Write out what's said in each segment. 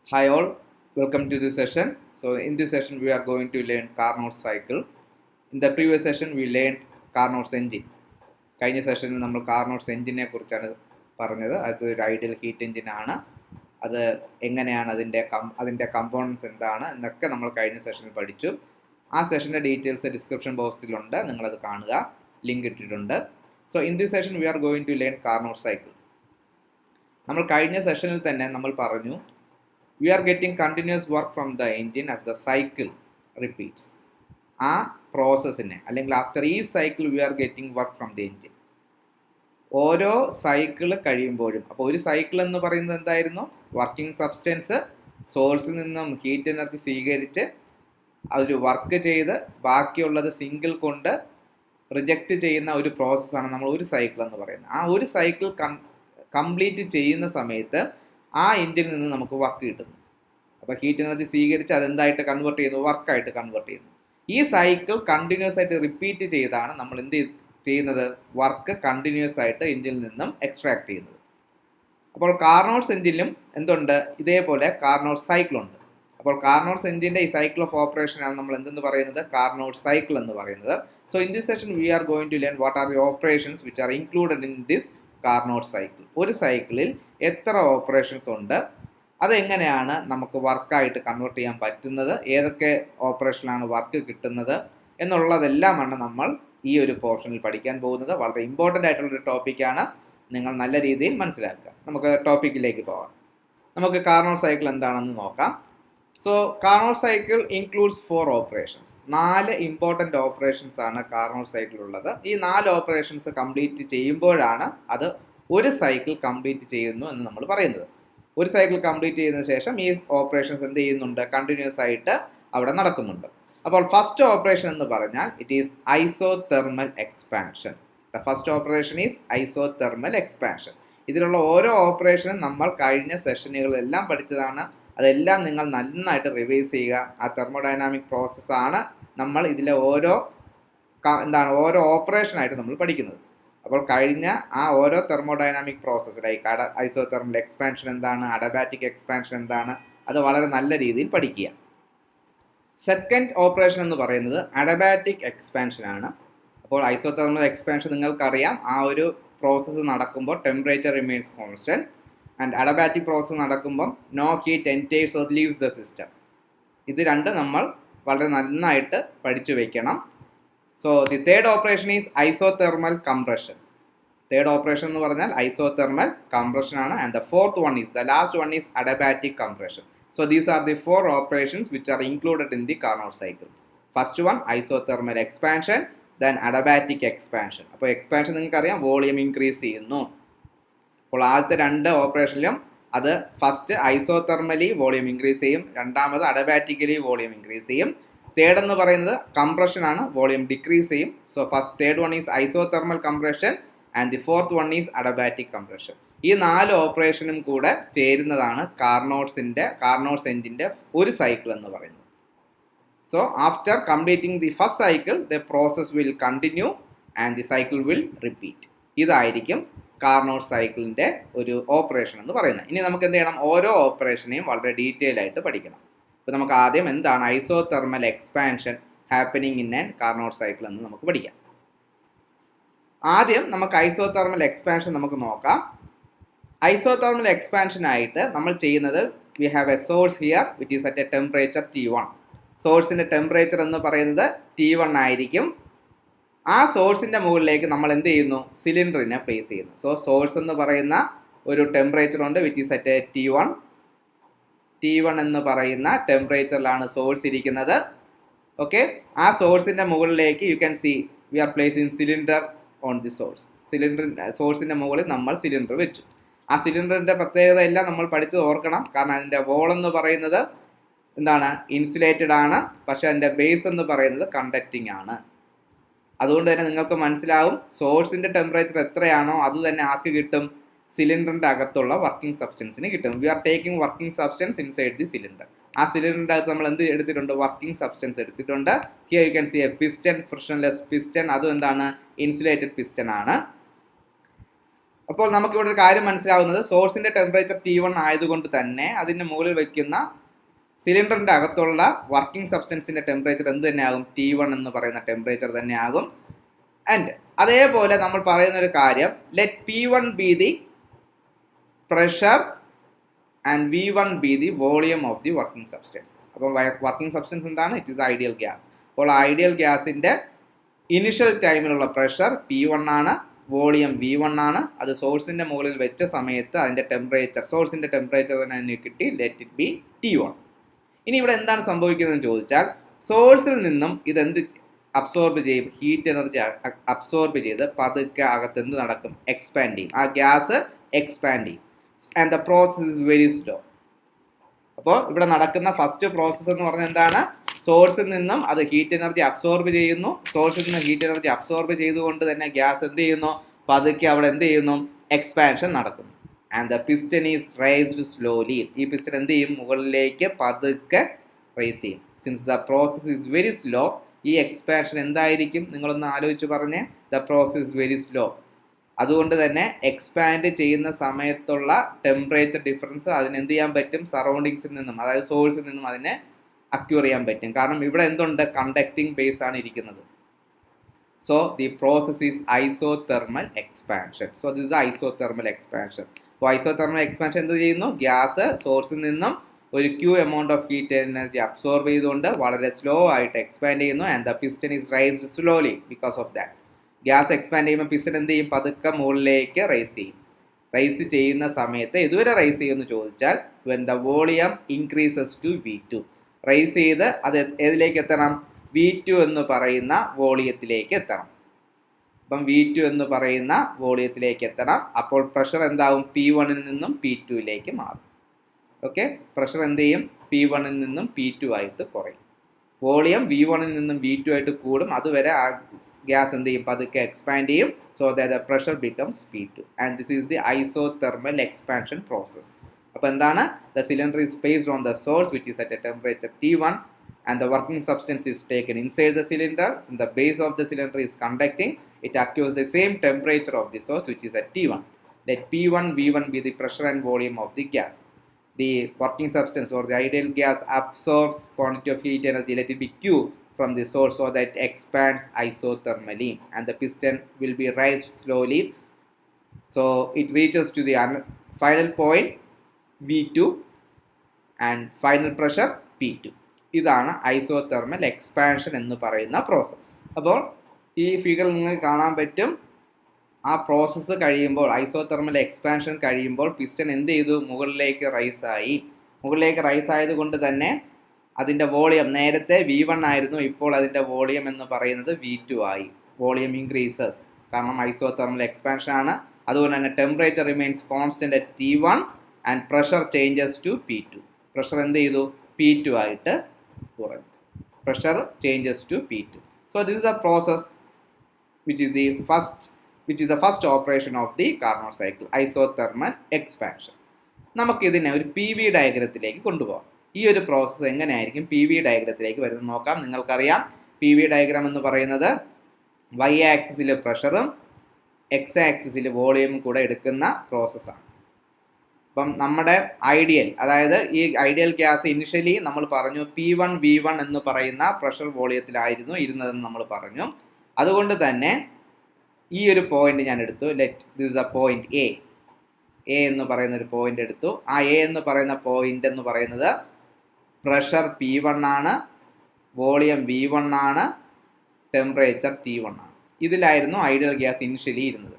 Hi all, welcome to this session. So in this session we are going to learn Carnot cycle. In the previous session we learned Carnot's engine. കഴിഞ്ഞ സെഷനിൽ നമ്മൾ Carnot's എഞ്ചിനെ കുറിച്ചാണ് പറഞ്ഞത്. അതൊരു ideal heat എഞ്ചിനാണ്. അത് എങ്ങനെയാണ് അതിൻ്റെ കമ്പോണൻസ് എന്താണ് എന്നൊക്കെ നമ്മൾ കഴിഞ്ഞ സെഷനിൽ പഠിച്ചു. ആ സെഷൻ്റെ ഡീറ്റെയിൽസ് ഡിസ്ക്രിപ്ഷൻ ബോക്സിലുണ്ട്, നിങ്ങളത് കാണുക, ലിങ്ക് ഇട്ടിട്ടുണ്ട്. So in this session we are going to learn Carnot cycle. നമ്മൾ കഴിഞ്ഞ സെഷനിൽ തന്നെ നമ്മൾ പറഞ്ഞു we are getting continuous work from the engine as the cycle repeats. ആ പ്രോസസ്സിനെ അല്ലെങ്കിൽ ആഫ്റ്റർ ഈ cycle we are getting work from the engine. ഓരോ സൈക്കിൾ കഴിയുമ്പോഴും, അപ്പോൾ ഒരു സൈക്കിൾ എന്ന് പറയുന്നത് എന്തായിരുന്നു? വർക്കിംഗ് സബ്സ്റ്റൻസ് സോഴ്സിൽ നിന്നും ഹീറ്റ് എനർജി സ്വീകരിച്ച് അതൊരു വർക്ക് ചെയ്ത് ബാക്കിയുള്ളത് സിംഗിൾ കൊണ്ട് റിജക്റ്റ് ചെയ്യുന്ന ഒരു പ്രോസസ്സാണ് നമ്മൾ ഒരു സൈക്കിൾ എന്ന് പറയുന്നത്. ആ ഒരു സൈക്കിൾ കംപ്ലീറ്റ് ചെയ്യുന്ന സമയത്ത് ആ എൻജിനിൽ നിന്ന് നമുക്ക് വർക്ക് കിട്ടുന്നു. അപ്പോൾ ഹീറ്റ് എനർജി സ്വീകരിച്ച് അതെന്തായിട്ട് കൺവേർട്ട് ചെയ്യുന്നു? വർക്കായിട്ട് കൺവേർട്ട് ചെയ്യുന്നു. ഈ സൈക്കിൾ കണ്ടിന്യൂസ് ആയിട്ട് റിപ്പീറ്റ് ചെയ്താണ് നമ്മൾ എന്ത് ചെയ്യുന്നത്? വർക്ക് കണ്ടിന്യൂസ് ആയിട്ട് എൻജിനിൽ നിന്നും എക്സ്ട്രാക്ട് ചെയ്യുന്നത്. അപ്പോൾ കാർനോട്ട്സ് എൻജിനിലും എന്തുണ്ട്? ഇതേപോലെ കാർനോട്ട് സൈക്കിൾ ഉണ്ട്. അപ്പോൾ കാർനോട്ട്സ് എൻജിൻ്റെ ഈ സൈക്കിൾ ഓഫ് ഓപ്പറേഷനാണ് നമ്മൾ എന്തെന്ന് പറയുന്നത്? കാർനോട്ട് സൈക്കിൾ എന്ന് പറയുന്നത്. So in this session we are going to learn what are the operations which are included in this Carnot cycle. ഒരു സൈക്കിളിൽ എത്ര ഓപ്പറേഷൻസ് ഉണ്ട്, അതെങ്ങനെയാണ് നമുക്ക് വർക്കായിട്ട് കൺവേർട്ട് ചെയ്യാൻ പറ്റുന്നത്, ഏതൊക്കെ ഓപ്പറേഷനിലാണ് വർക്ക് കിട്ടുന്നത് എന്നുള്ളതെല്ലാമാണ് നമ്മൾ ഈ ഒരു പോർഷനിൽ പഠിക്കാൻ പോകുന്നത്. വളരെ ഇമ്പോർട്ടൻ്റ് ആയിട്ടുള്ളൊരു ടോപ്പിക്കാണ്, നിങ്ങൾ നല്ല രീതിയിൽ മനസ്സിലാക്കുക. നമുക്ക് ടോപ്പിക്കിലേക്ക് പോകാം. നമുക്ക് കാർനോട്ട് സൈക്കിൾ എന്താണെന്ന് നോക്കാം. So Carnot cycle includes 4 operations. 4 important operations ആണ് കാർനോട്ട് സൈക്കിളുള്ളത്. ഈ 4 ഓപ്പറേഷൻസ് കംപ്ലീറ്റ് ചെയ്യുമ്പോഴാണ് അത് ഒരു സൈക്കിൾ കംപ്ലീറ്റ് ചെയ്യുന്നു എന്ന് നമ്മൾ പറയുന്നത്. ഒരു സൈക്കിൾ കംപ്ലീറ്റ് ചെയ്തതിനു ശേഷം ഈ ഓപ്പറേഷൻസ് എന്ത് ചെയ്യുന്നുണ്ട്? കണ്ടിന്യൂസ് ആയിട്ട് അവിടെ നടക്കുന്നുണ്ട്. അപ്പോൾ ഫസ്റ്റ് ഓപ്പറേഷൻ എന്ന് പറഞ്ഞാൽ it is isothermal expansion. The first operation is isothermal expansion. ഇതിലുള്ള ഓരോ ഓപ്പറേഷനും നമ്മൾ കഴിഞ്ഞ സെഷനുകളെല്ലാം പഠിച്ചതാണ്. അതെല്ലാം നിങ്ങൾ നന്നായിട്ട് റിവൈസ് ചെയ്യുക. ആ തെർമോഡൈനാമിക് പ്രോസസ്സാണ് നമ്മൾ ഇതിലെ ഓരോ ഓപ്പറേഷനായിട്ട് നമ്മൾ പഠിക്കുന്നത്. അപ്പോൾ കഴിഞ്ഞ ആ ഓരോ thermodynamic process like isothermal expansion എന്താണ്, അഡബാറ്റിക് എക്സ്പാൻഷൻ എന്താണ്, അത് വളരെ നല്ല രീതിയിൽ പഠിക്കുക. സെക്കൻഡ് ഓപ്പറേഷൻ എന്ന് പറയുന്നത് അഡബാറ്റിക് എക്സ്പാൻഷൻ ആണ്. അപ്പോൾ ഐസോതെർമൽ എക്സ്പാൻഷൻ നിങ്ങൾക്കറിയാം, ആ ഒരു പ്രോസസ്സ് നടക്കുമ്പോൾ temperature remains constant. And adiabatic process നടക്കുമ്പം no heat enters or leaves the system. ഇത് രണ്ട് നമ്മൾ വളരെ നന്നായിട്ട് പഠിച്ചു വയ്ക്കണം. So the third operation is isothermal compression. Third operation എന്ന് പറഞ്ഞാൽ ഐസോതെർമൽ കംപ്രഷൻ ആണ്. And the fourth one is, the last one is adiabatic compression. So these are the 4 operations which are included in the Carnot cycle. First one isothermal expansion, then adiabatic expansion. അപ്പോൾ expansion നിങ്ങൾക്കറിയാം, volume increase ചെയ്യുന്നു. അപ്പോൾ ആദ്യത്തെ 2 ഓപ്പറേഷനിലും അത് first ഐസോതെർമലി volume increase ചെയ്യും, രണ്ടാമത് അഡബാറ്റിക്കലി volume increase ചെയ്യും. Third എന്ന് പറയുന്നത് കംപ്രഷൻ ആണ്, വോളിയം ഡിക്രീസ് ചെയ്യും. So third one is isothermal compression and the fourth one is adiabatic compression. ഈ 4 ഓപ്പറേഷനും കൂടെ ചേരുന്നതാണ് കാർനോട്ട്സ് എഞ്ചിൻ്റെ ഒരു സൈക്കിൾ എന്ന് പറയുന്നത്. So after completing the first cycle the process will continue and the cycle will repeat. ഇതായിരിക്കും Carnot സൈക്കിളിൻ്റെ ഒരു ഓപ്പറേഷൻ എന്ന് പറയുന്നത്. ഇനി നമുക്ക് എന്ത് ചെയ്യണം? ഓരോ ഓപ്പറേഷനെയും വളരെ ഡീറ്റെയിൽ ആയിട്ട് പഠിക്കണം. അപ്പോൾ നമുക്ക് ആദ്യം എന്താണ് isothermal expansion happening in an Carnot cycle എന്ന് നമുക്ക് പഠിക്കാം. ആദ്യം നമുക്ക് ഐസോതെർമൽ എക്സ്പാൻഷൻ നമുക്ക് നോക്കാം. ഐസോതെർമൽ എക്സ്പാൻഷനായിട്ട് നമ്മൾ ചെയ്യുന്നത്, we have a source here which is at a temperature T1. സോഴ്സിൻ്റെ ടെമ്പറേച്ചർ എന്ന് പറയുന്നത് T1 ആയിരിക്കും. ആ സോഴ്സിൻ്റെ മുകളിലേക്ക് നമ്മൾ എന്ത് ചെയ്യുന്നു? സിലിണ്ടറിനെ പ്ലേസ് ചെയ്യുന്നു. സോ സോഴ്സ് എന്ന് പറയുന്ന ഒരു ടെമ്പറേച്ചർ ഉണ്ട് which is at A T1 എന്ന് പറയുന്ന ടെമ്പറേച്ചറിലാണ് സോഴ്സ് ഇരിക്കുന്നത്. ഓക്കെ, ആ സോഴ്സിൻ്റെ മുകളിലേക്ക് you can see we are placing cylinder on the source. സോഴ്സിൻ്റെ മുകളിൽ നമ്മൾ സിലിണ്ടർ വെച്ചു. ആ സിലിണ്ടറിൻ്റെ പ്രത്യേകത എല്ലാം നമ്മൾ പഠിച്ചത് ഓർക്കണം. കാരണം അതിൻ്റെ വോൾ എന്ന് പറയുന്നത് എന്താണ്? ഇൻസുലേറ്റഡ് ആണ്. പക്ഷേ അതിൻ്റെ ബേസ് എന്ന് പറയുന്നത് കണ്ടക്റ്റിംഗ് ആണ്. അതുകൊണ്ട് തന്നെ നിങ്ങൾക്ക് മനസ്സിലാവും, സോഴ്സിൻ്റെ ടെമ്പറേച്ചർ എത്രയാണോ അത് തന്നെ ആർക്ക് കിട്ടും? സിലിണ്ടറിൻ്റെ അകത്തുള്ള വർക്കിംഗ് സബ്സ്റ്റൻസിന് കിട്ടും. We are taking working substance inside the cylinder. ആ സിലിണ്ടറിൻ്റെ അകത്ത് നമ്മൾ എന്ത് എടുത്തിട്ടുണ്ട്? വർക്കിംഗ് സബ്സ്റ്റൻസ് എടുത്തിട്ടുണ്ട്. Here you can see a piston, frictionless piston. അതും എന്താണ്? ഇൻസുലേറ്റഡ് പിസ്റ്റൺ ആണ്. അപ്പോൾ നമുക്കിവിടെ ഒരു കാര്യം മനസ്സിലാവുന്നത്, സോഴ്സിന്റെ ടെമ്പറേച്ചർ T1 ആയതുകൊണ്ട് തന്നെ അതിന് മുകളിൽ വയ്ക്കുന്ന സിലിണ്ടറിന്റെ അകത്തുള്ള വർക്കിംഗ് സബ്സ്റ്റൻസിന്റെ ടെമ്പറേച്ചർ എന്ത് തന്നെയാകും? T1 എന്ന് പറയുന്ന ടെമ്പറേച്ചർ തന്നെ ആകും. ആൻഡ് അതേപോലെ നമ്മൾ പറയുന്ന ഒരു കാര്യം, let P1 be the pressure and V1 be the volume of the working substance. അപ്പോൾ വർക്കിംഗ് സബ്സ്റ്റൻസ് എന്താണ്? It is ideal gas. അപ്പോൾ ഐഡിയൽ ഗ്യാസിന്റെ ഇനിഷ്യൽ ടൈമിലുള്ള പ്രഷർ P1 ആണ്, വോളിയം V1 ആണ്. അത് സോഴ്സിന്റെ മുകളിൽ വെച്ച സമയത്ത് അതിന്റെ ടെമ്പറേച്ചർ, സോഴ്സിന്റെ ടെമ്പറേച്ചർ തന്നെ കിട്ടി, ലെറ്റ് ഇറ്റ് ബി T1. ഇനി ഇവിടെ എന്താണ് സംഭവിക്കുന്നതെന്ന് ചോദിച്ചാൽ, സോഴ്സിൽ നിന്നും ഇതെന്ത് അബ്സോർബ് ചെയ്യും? ഹീറ്റ് എനർജി അബ്സോർബ് ചെയ്ത് പതുക്കെ അകത്ത് എന്ത് നടക്കും? എക്സ്പാൻഡ് ചെയ്യും. ആ ഗ്യാസ് എക്സ്പാൻഡ് ചെയ്യും. And the process is very slow. അപ്പോൾ ഇവിടെ നടക്കുന്ന ഫസ്റ്റ് പ്രോസസ്സ് എന്ന് പറഞ്ഞാൽ എന്താണ്? സോഴ്സിൽ നിന്നും അത് ഹീറ്റ് എനർജി അബ്സോർബ് ചെയ്യുന്നു. സോഴ്സിൽ നിന്ന് ഹീറ്റ് എനർജി അബ്സോർബ് ചെയ്തുകൊണ്ട് തന്നെ ഗ്യാസ് എന്ത് ചെയ്യുന്നു? പതുക്കെ അവിടെ എന്ത് ചെയ്യുന്നു? എക്സ്പാൻഷൻ നടക്കുന്നു. And the piston is raised slowly. ഈ പിസ്റ്റൺ എന്ത് ചെയ്യും? മുകളിലേക്ക് പതുക്കെ റൈസ് ചെയ്യും. Since the process is very slow, ഈ എക്സ്പാൻഷൻ എന്തായിരിക്കും? നിങ്ങളൊന്ന് ആലോചിച്ച് പറഞ്ഞേ. The process is very slow. അതുകൊണ്ട് തന്നെ എക്സ്പാൻഡ് ചെയ്യുന്ന സമയത്തുള്ള ടെമ്പറേച്ചർ ഡിഫറൻസ് അതിന് എന്ത് ചെയ്യാൻ പറ്റും? സറൗണ്ടിങ്സിൽ നിന്നും, അതായത് സോഴ്സിൽ നിന്നും അതിനെ അക്യൂർ ചെയ്യാൻ പറ്റും. കാരണം ഇവിടെ എന്തുണ്ട്? കണ്ടക്ടിങ് ബേസ് ആണ് ഇരിക്കുന്നത്. So the process is isothermal expansion. So this is isothermal expansion. അപ്പോൾ ഐസോതെർമൽ എക്സ്പാൻഷൻ എന്ത് ചെയ്യുന്നു? ഗ്യാസ് സോഴ്സിൽ നിന്നും ഒരു Q amount of heat energy absorb ചെയ്തുകൊണ്ട് വളരെ സ്ലോ ആയിട്ട് എക്സ്പാൻഡ് ചെയ്യുന്നു. And the piston is raised slowly because of that. Gas expand ചെയ്യുമ്പോൾ പിസ്റ്റൺ എന്ത് ചെയ്യും? പതുക്കെ മുകളിലേക്ക് റൈസ് ചെയ്യും. റൈസ് ചെയ്യുന്ന സമയത്ത് ഇതുവരെ റൈസ് ചെയ്യുമെന്ന് ചോദിച്ചാൽ, when the volume increases to V2. Rise ചെയ്ത് അത് ഏതിലേക്ക് എത്തണം? V2 എന്ന് പറയുന്ന വോളിയത്തിലേക്ക് എത്തണം. അപ്പം V2 എന്ന് പറയുന്ന വോളിയത്തിലേക്ക് എത്തണം. അപ്പോൾ പ്രഷർ എന്താവും? P1ൽ നിന്നും P2യിലേക്ക് മാറും. ഓക്കെ, പ്രഷർ എന്ത് ചെയ്യും? P1ൽ നിന്നും P2 ആയിട്ട് കുറയും. വോളിയം V1ൽ നിന്നും V2 ആയിട്ട് കൂടും. അതുവരെ ആ ഗ്യാസ് എന്ത് ചെയ്യും? പതുക്കെ എക്സ്പാൻഡ് ചെയ്യും. So that the pressure becomes P2. And this is the isothermal expansion process. അപ്പോൾ എന്താണ്? The cylinder is placed on the source which is at a temperature T1 and the working substance is taken inside the cylinder. Since the base of the cylinder is conducting, it acquires the same temperature of the source which is at T1. Let P1 V1 be the pressure and volume of the gas. The working substance or the ideal gas absorbs quantity of heat energy, let it be Q, from the source so that it expands isothermally, and the piston will be raised slowly. So it reaches to the final point V2 and final pressure P2. ഇതാണ് isothermal expansion എന്ന് പറയുന്ന process. അപ്പോൾ ഈ figure നിങ്ങൾക്ക് കാണാൻ പറ്റും. ആ process കഴിയുമ്പോൾ, ഐസോതെർമൽ എക്സ്പാൻഷൻ കഴിയുമ്പോൾ പിസ്റ്റൺ എന്ത് ചെയ്തു? മുകളിലേക്ക് റൈസ് ആയി. മുകളിലേക്ക് റൈസ് ആയതുകൊണ്ട് തന്നെ അതിൻ്റെ വോളിയം നേരത്തെ V1 ആയിരുന്നു, ഇപ്പോൾ അതിൻ്റെ വോളിയം എന്ന് പറയുന്നത് V2 ആയി. വോളിയം ഇൻക്രീസസ്, കാരണം ഐസോതെർമൽ എക്സ്പാൻഷൻ ആണ്. അതുകൊണ്ട് തന്നെ temperature remains constant at T1 and pressure changes to P2. Pressure എന്ത് ചെയ്തു? P2 ആയിട്ട് കുറഞ്ഞു. Pressure changes to P2. So this is the process which is the first operation of the Carnot cycle, isothermal expansion. നമുക്കിതിനെ ഒരു PV ഡയഗ്രത്തിലേക്ക് കൊണ്ടുപോകാം. ഈ ഒരു process എങ്ങനെയായിരിക്കും PV ഡയഗ്രത്തിലേക്ക് വരുന്നത് നോക്കാം. നിങ്ങൾക്കറിയാം PV ഡയഗ്രാം എന്ന് പറയുന്നത് y ആക്സിസിൽ പ്രഷറും x ആക്സിസിൽ വോളിയവും കൂടെ എടുക്കുന്ന പ്രോസസ്സാണ്. അപ്പം നമ്മുടെ ഐഡിയൽ, അതായത് ഈ ഐഡിയൽ ഗ്യാസ് ഇനിഷ്യലി നമ്മൾ പറഞ്ഞു P1 V1 എന്ന് പറയുന്ന പ്രഷർ വോളിയത്തിലായിരുന്നു ഇരുന്നതെന്ന് നമ്മൾ പറഞ്ഞു. അതുകൊണ്ട് തന്നെ ഈ ഒരു പോയിന്റ് ഞാൻ എടുത്തു. Let this is the point A എന്ന് പറയുന്ന ഒരു പോയിന്റ് എടുത്തു. ആ എ എന്ന് പറയുന്ന പോയിന്റ് എന്ന് പറയുന്നത് പ്രഷർ P1 ആണ്, വോളിയം V1 ആണ്, ടെമ്പറേച്ചർ T1 ആണ്. ഇതിലായിരുന്നു ഐഡിയൽ ഗ്യാസ് ഇനിഷ്യലി ഇരുന്നത്.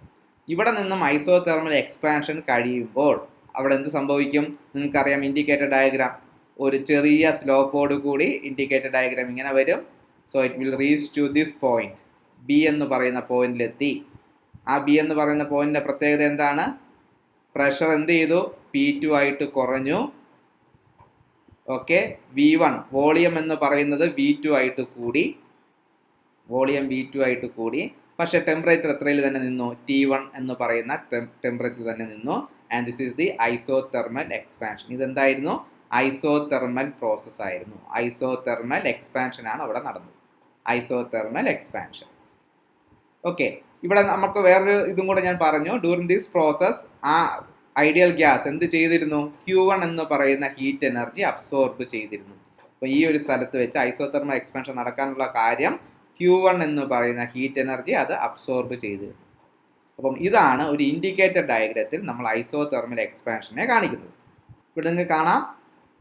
ഇവിടെ നിന്നും ഐസോതെർമൽ എക്സ്പാൻഷൻ കഴിയുമ്പോൾ അവിടെ എന്ത് സംഭവിക്കും? നിങ്ങൾക്കറിയാം ഇൻഡിക്കേറ്റർ ഡയഗ്രാം, ഒരു ചെറിയ സ്ലോപ്പോട് കൂടി ഇൻഡിക്കേറ്റർ ഡയഗ്രാം ഇങ്ങനെ വരും. So it will reach to this point, B എന്ന് പറയുന്ന പോയിന്റിലെത്തി. ആ ബി എന്ന് പറയുന്ന പോയിന്റിന്റെ പ്രത്യേകത എന്താണ്? പ്രഷർ എന്ത് ചെയ്തു? P2 ആയിട്ട് കുറഞ്ഞു. ഓക്കെ, V1 വോളിയം എന്ന് പറയുന്നത് V2 ആയിട്ട് കൂടി. വോളിയം V2 ആയിട്ട് കൂടി. പക്ഷേ ടെമ്പറേച്ചർ എത്രയിൽ തന്നെ നിന്നു? T1 എന്ന് പറയുന്ന ടെമ്പറേച്ചർ തന്നെ നിന്നു. And this is the isothermal expansion. ഇതെന്തായിരുന്നു? ഐസോതെർമൽ പ്രോസസ് ആയിരുന്നു. ഐസോതെർമൽ എക്സ്പാൻഷൻ ആണ് അവിടെ നടന്നത്. Isothermal expansion. ഓക്കെ, ഇവിടെ നമുക്ക് വേറൊരു ഇതും കൂടെ ഞാൻ പറഞ്ഞു. ഡ്യൂറിങ് ദിസ് പ്രോസസ് ആ ഐഡിയൽ ഗ്യാസ് എന്ത് ചെയ്തിരുന്നു? Q1 എന്ന് പറയുന്ന ഹീറ്റ് എനർജി അബ്സോർബ് ചെയ്തിരുന്നു. അപ്പോൾ ഈ ഒരു സ്ഥലത്ത് വെച്ച് ഐസോതെർമൽ എക്സ്പാൻഷൻ നടക്കാനുള്ള കാര്യം Q1 എന്ന് പറയുന്ന ഹീറ്റ് എനർജി അത് അബ്സോർബ് ചെയ്തിരുന്നു. അപ്പം ഇതാണ് ഒരു ഇൻഡിക്കേറ്റർ ഡയഗ്രത്തിൽ നമ്മൾ ഐസോതെർമൽ എക്സ്പാൻഷനെ കാണിക്കുന്നത്. ഇവിടെ നിങ്ങൾക്ക് കാണാം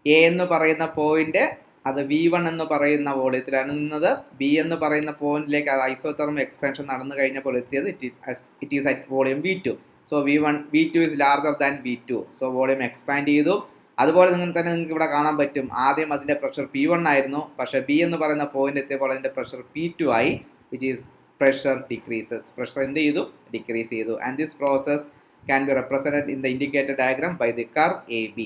എ എന്ന് പറയുന്ന പോയിന്റ് അത് V1 എന്ന് പറയുന്ന വോളിയത്തിലാണ് നിന്നത്. ബി എന്ന് പറയുന്ന പോയിന്റിലേക്ക് അത് ഐസോതെർമൽ എക്സ്പാൻഷൻ നടന്നു കഴിഞ്ഞപ്പോൾ എത്തിയത് it is at volume V2. So V2 is larger than V2. So volume expand ചെയ്തു. അതുപോലെ തന്നെ നിങ്ങൾക്ക് ഇവിടെ കാണാൻ പറ്റും, ആദ്യം അതിൻ്റെ പ്രഷർ P1 ആയിരുന്നു, പക്ഷേ ബി എന്ന് പറയുന്ന പോയിന്റ് എത്തിയപ്പോൾ അതിൻ്റെ പ്രഷർ P2 ആയി, which is pressure decreases. Pressure എന്ത് ചെയ്തു? ഡിക്രീസ് ചെയ്തു. And this process can be represented in the indicator diagram by the curve AB.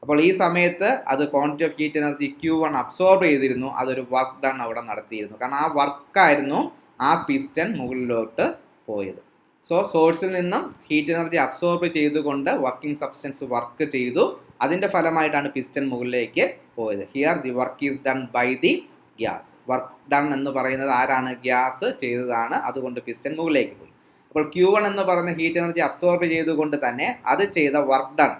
അപ്പോൾ ഈ സമയത്ത് അത് quantity of heat energy Q1 absorb ചെയ്തിരുന്നു. അതൊരു വർക്ക് ഡൺ അവിടെ നടത്തിയിരുന്നു. കാരണം ആ വർക്കായിരുന്നു ആ പിസ്റ്റൺ മുകളിലോട്ട് പോയത്. സോ സോഴ്സിൽ നിന്നും ഹീറ്റ് എനർജി അബ്സോർബ് ചെയ്തുകൊണ്ട് വർക്കിംഗ് സബ്സ്റ്റൻസ് വർക്ക് ചെയ്തു. അതിൻ്റെ ഫലമായിട്ടാണ് പിസ്റ്റൺ മുകളിലേക്ക് പോയത്. Here the work is done by the gas. Work done എന്ന് പറയുന്നത് ആരാണ്? ഗ്യാസ് ചെയ്തതാണ്. അതുകൊണ്ട് പിസ്റ്റൺ മുകളിലേക്ക് പോയി. അപ്പോൾ Q1 എന്ന് പറയുന്ന ഹീറ്റ് എനർജി അബ്സോർബ് ചെയ്തുകൊണ്ട് തന്നെ അത് ചെയ്ത വർക്ക് ഡൺ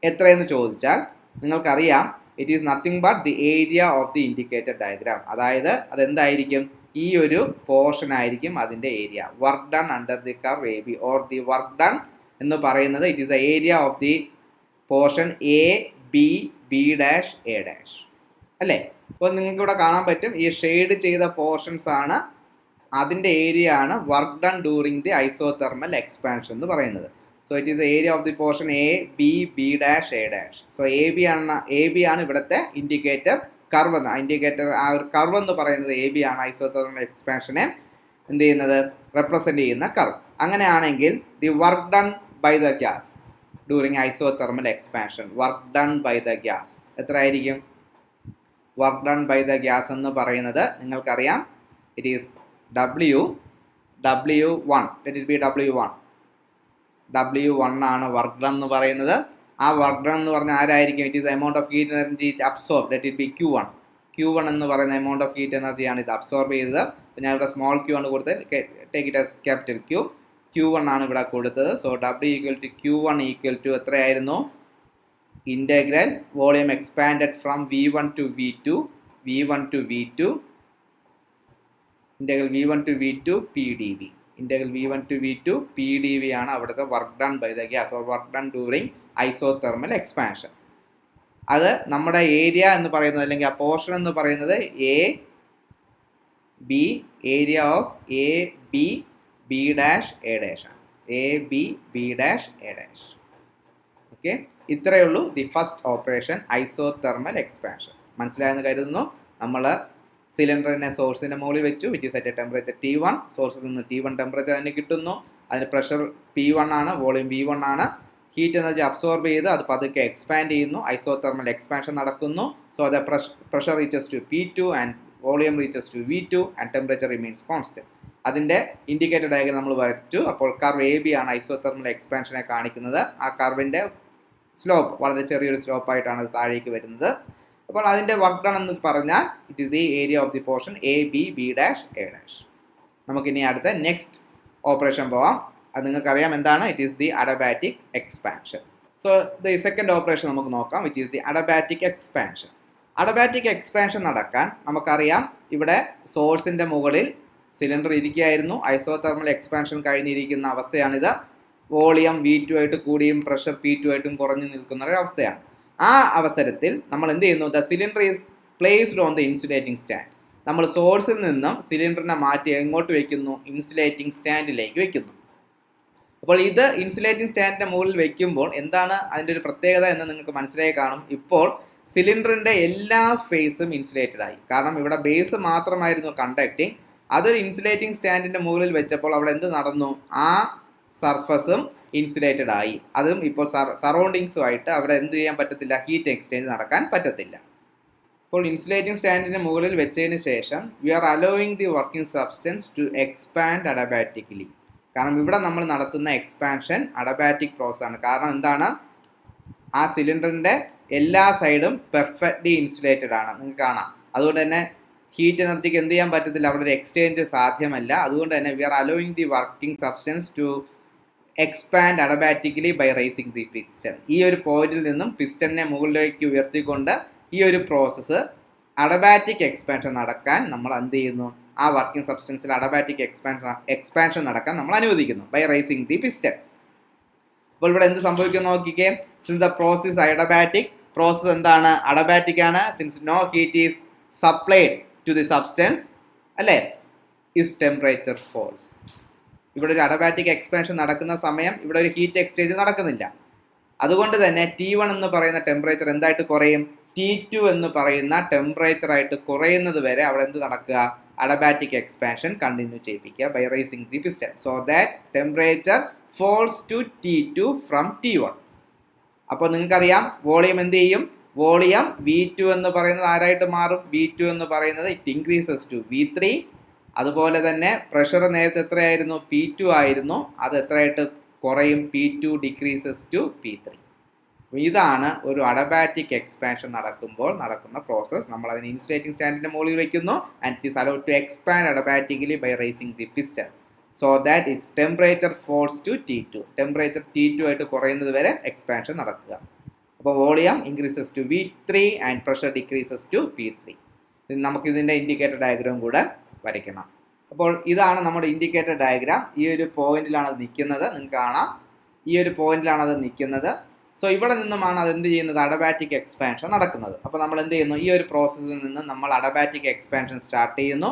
എത്രയെന്ന് ചോദിച്ചാൽ നിങ്ങൾക്കറിയാം, it is nothing but the area of the indicated diagram. അതായത് അതെന്തായിരിക്കും? ഈ ഒരു പോർഷൻ ആയിരിക്കും അതിൻ്റെ area. Work done under the curve AB or the work done എന്ന് പറയുന്നത് it is the area of the portion AB, B', A' അല്ലേ? അപ്പോൾ നിങ്ങൾക്ക് ഇവിടെ കാണാൻ പറ്റും, ഈ ഷെയ്ഡ് ചെയ്ത പോർഷൻസ് ആണ് അതിൻ്റെ ഏരിയ ആണ് work done during the isothermal expansion എന്ന് പറയുന്നത്. So it is the area of the portion AB, B', A'. So AB ആണ് ഇവിടുത്തെ ഇൻഡിക്കേറ്റർ കർവ്. ഇൻഡിക്കേറ്റർ ആ ഒരു കർവ് എന്ന് പറയുന്നത് AB ആണ് ഐസോതെർമൽ എക്സ്പാൻഷനെ എന്ത് ചെയ്യുന്നത്? റെപ്രസെൻറ്റ് ചെയ്യുന്ന കർവ്. അങ്ങനെയാണെങ്കിൽ the work done by the gas during isothermal expansion, work done by the gas എത്ര ആയിരിക്കും? Work done by the gas എന്ന് പറയുന്നത് നിങ്ങൾക്കറിയാം, it is W1. Let it be W1 ആണ് വർക്ക് ഡൺ എന്ന് പറയുന്നത്. ആ വർക്ക് ഡൺ എന്ന് പറഞ്ഞാൽ ആരായിരിക്കും? It is amount of heat energy absorb. Let it B Q1 എന്ന് പറയുന്ന എമൗണ്ട് ഓഫ് ഹീറ്റ് എനർജിയാണ് ഇത് അബ്സോർബ് ചെയ്തത്. അപ്പോൾ ഞാൻ ഇവിടെ സ്മോൾ Q ആണ് കൊടുത്തത്. Take it as capital Q1 ആണ് ഇവിടെ കൊടുത്തത്. സോ W = Q1 = എത്രയായിരുന്നു? Integral volume expanded from V1 to V2, integral V1 to V2 PdV. Integral V1 to V2 PdV ആണ് അവിടുത്തെ work done by the gas or work done during isothermal expansion. അത് നമ്മുടെ area എന്ന് പറയുന്നത് അല്ലെങ്കിൽ ആ portion എന്ന് പറയുന്നത് AB, area of AB, B', A' ആണ്. AB, B', A'. ഓക്കെ, ഇത്രയേ ഉള്ളൂ the first operation, isothermal expansion. മനസ്സിലായെന്ന് കരുതുന്നു. നമ്മൾ സിലിണ്ടറിനെ സോഴ്സിൻ്റെ മുകളിൽ വെച്ചു, which is at a temperature T1. സോഴ്സിൽ നിന്ന് T1 ടെമ്പറേച്ചർ തന്നെ കിട്ടുന്നു. അതിന് പ്രഷർ P1 ആണ്, വോളിയം V1 ആണ്. ഹീറ്റ് എനർജി അബ്സോർബ് ചെയ്ത് അത് പതുക്കെ എക്സ്പാൻഡ് ചെയ്യുന്നു. ഐസോതെർമൽ എക്സ്പാൻഷൻ നടക്കുന്നു. So the pressure reaches to P2 and volume reaches to V2 and temperature remains constant. അതിൻ്റെ ഇൻഡിക്കേറ്റർ ഡയഗ്രം നമ്മൾ വരച്ചു. അപ്പോൾ കർവ് AB ആണ് ഐസോതെർമൽ എക്സ്പാൻഷനെ കാണിക്കുന്നത്. ആ കർവിൻ്റെ സ്ലോപ്പ് വളരെ ചെറിയൊരു സ്ലോപ്പായിട്ടാണ് അത് താഴേക്ക് വരുന്നത്. അപ്പോൾ അതിൻ്റെ വർക്ക് ഡൺ എന്ന് പറഞ്ഞാൽ it is the area of the portion AB, B', A'. നമുക്കിനി അടുത്ത നെക്സ്റ്റ് ഓപ്പറേഷൻ പോവാം. അത് നിങ്ങൾക്കറിയാം എന്താണ്? It is the adiabatic expansion. So the second operation നമുക്ക് നോക്കാം, which is the adiabatic expansion. Adiabatic expansion നടക്കാൻ നമുക്കറിയാം, ഇവിടെ സോഴ്സിൻ്റെ മുകളിൽ സിലിണ്ടർ ഇരിക്കുകയായിരുന്നു. ഐസോതെർമൽ എക്സ്പാൻഷൻ കഴിഞ്ഞിരിക്കുന്ന അവസ്ഥയാണിത്. വോളിയം V2 ആയിട്ട് കൂടിയും പ്രഷർ P2 ആയിട്ടും കുറഞ്ഞു നിൽക്കുന്ന ഒരു അവസ്ഥയാണ്. ആ അവസരത്തിൽ നമ്മൾ എന്ത് ചെയ്യുന്നു? The cylinder is placed on the insulating stand. നമ്മൾ സോഴ്സിൽ നിന്നും സിലിണ്ടറിനെ മാറ്റി എങ്ങോട്ട് വയ്ക്കുന്നു? ഇൻസുലേറ്റിംഗ് സ്റ്റാൻഡിലേക്ക് വയ്ക്കുന്നു. അപ്പോൾ ഇത് ഇൻസുലേറ്റിംഗ് സ്റ്റാൻഡിൻ്റെ മുകളിൽ വയ്ക്കുമ്പോൾ എന്താണ് അതിൻ്റെ ഒരു പ്രത്യേകത എന്ന് നിങ്ങൾക്ക് മനസ്സിലായി കാണും. ഇപ്പോൾ സിലിണ്ടറിൻ്റെ എല്ലാ ഫേസും ഇൻസുലേറ്റഡ് ആയി. കാരണം ഇവിടെ ബേസ് മാത്രമായിരുന്നു കണ്ടക്റ്റിംഗ്. അതൊരു ഇൻസുലേറ്റിംഗ് സ്റ്റാൻഡിൻ്റെ മുകളിൽ വെച്ചപ്പോൾ അവിടെ എന്ത് നടന്നു? ആ സർഫസും ഇൻസുലേറ്റഡ് ആയി. അതും ഇപ്പോൾ സറൗണ്ടിങ്സുമായിട്ട് അവിടെ എന്ത് ചെയ്യാൻ പറ്റത്തില്ല? ഹീറ്റ് എക്സ്ചേഞ്ച് നടക്കാൻ പറ്റത്തില്ല. അപ്പോൾ ഇൻസുലേറ്റിംഗ് സ്റ്റാൻഡിന് മുകളിൽ വെച്ചതിന് ശേഷം we are allowing the working substance to expand adiabatically. കാരണം ഇവിടെ നമ്മൾ നടത്തുന്ന എക്സ്പാൻഷൻ അഡബാറ്റിക് പ്രോസസ് ആണ്. കാരണം എന്താണ്? ആ സിലിണ്ടറിൻ്റെ എല്ലാ സൈഡും പെർഫെക്റ്റ്ലി ഇൻസുലേറ്റഡ് ആണ്, നിങ്ങൾക്ക് കാണാം. അതുകൊണ്ട് തന്നെ ഹീറ്റ് എനർജിക്ക് എന്ത് ചെയ്യാൻ പറ്റത്തില്ല, അവിടെ ഒരു എക്സ്ചേഞ്ച് സാധ്യമല്ല. അതുകൊണ്ട് തന്നെ we are allowing the working substance to expand adiabatically by raising the piston. ഈ ഒരു പോയിന്റിൽ നിന്നും പിസ്റ്റണിനെ മുകളിലേക്ക് ഉയർത്തിക്കൊണ്ട് ഈ ഒരു പ്രോസസ്സ് അഡബാറ്റിക് എക്സ്പാൻഷൻ നടക്കാൻ നമ്മൾ എന്ത് ചെയ്യുന്നു, ആ വർക്കിംഗ് സബ്സ്റ്റൻസിൽ അഡബാറ്റിക് എക്സ്പാൻഷൻ നടക്കാൻ നമ്മൾ അനുവദിക്കുന്നു ബൈ റൈസിങ് ദി പിസ്റ്റൺ. അപ്പോൾ ഇവിടെ എന്ത് സംഭവിക്കുന്നു നോക്കിക്കേ. Since the process adiabatic, process എന്താണ്, അഡബാറ്റിക് ആണ്. Since no heat is supplied to the substance അല്ലേ, ഇസ് ടെമ്പറേച്ചർ ഫോൾസ്. ഇവിടെ ഒരു അഡബാറ്റിക് എക്സ്പാൻഷൻ നടക്കുന്ന സമയം ഇവിടെ ഒരു ഹീറ്റ് എക്സ്ചേഞ്ച് നടക്കുന്നില്ല. അതുകൊണ്ട് തന്നെ T1 എന്ന് പറയുന്ന ടെമ്പറേച്ചർ എന്തായിട്ട് കുറയും, T2 എന്ന് പറയുന്ന ടെമ്പറേച്ചർ ആയിട്ട് കുറയുന്നത് വരെ അവിടെ എന്ത് നടക്കുക, അഡബാറ്റിക് എക്സ്പാൻഷൻ കണ്ടിന്യൂ ചെയ്യിപ്പിക്കുക by raising the piston. So that temperature falls to T2 from T1. അപ്പോൾ നിങ്ങൾക്കറിയാം വോളിയം എന്ത് ചെയ്യും, വോളിയം V2 എന്ന് പറയുന്നത് ആരായിട്ട് മാറും, V2 എന്ന് പറയുന്നത് ഇറ്റ് ഇൻക്രീസസ് ടു V3. അതുപോലെ തന്നെ പ്രഷർ നേരത്തെ എത്രയായിരുന്നു, P2 ആയിരുന്നു, അത് എത്രയായിട്ട് കുറയും, P2 ഡിക്രീസസ് ടു P3. ഇതാണ് ഒരു അഡബാറ്റിക് എക്സ്പാൻഷൻ നടക്കുമ്പോൾ നടക്കുന്ന പ്രോസസ്. നമ്മൾ അതിന് ഇൻസുലേറ്റിംഗ് സ്റ്റാൻഡിന്റെ മുകളിൽ വെക്കുന്നു and it is allowed to expand adiabatically by raising the piston. So that is temperature falls to T2. Temperature T2 ആയിട്ട് കുറയുന്നത് വരെ എക്സ്പാൻഷൻ നടക്കുക. അപ്പോൾ volume increases to V3 and pressure decreases to P3. നമുക്ക് ഇതിന്റെ ഇൻഡിക്കേറ്റർ ഡയഗ്രാം കൂടെ വരയ്ക്കണം. അപ്പോൾ ഇതാണ് നമ്മുടെ ഇൻഡിക്കേറ്റർ ഡയഗ്രാം. ഈ ഒരു പോയിന്റിലാണ് അത് നിൽക്കുന്നത്, നിങ്ങൾക്ക് കാണാം ഈ ഒരു പോയിന്റിലാണ് അത് നിൽക്കുന്നത്. സോ ഇവിടെ നിന്നുമാണ് അത് എന്ത് ചെയ്യുന്നത്, അഡബാറ്റിക് എക്സ്പാൻഷൻ നടക്കുന്നത്. അപ്പോൾ നമ്മൾ എന്ത് ചെയ്യുന്നു, ഈ ഒരു പ്രോസസ്സിൽ നിന്ന് നമ്മൾ അഡബാറ്റിക് എക്സ്പാൻഷൻ സ്റ്റാർട്ട് ചെയ്യുന്നു.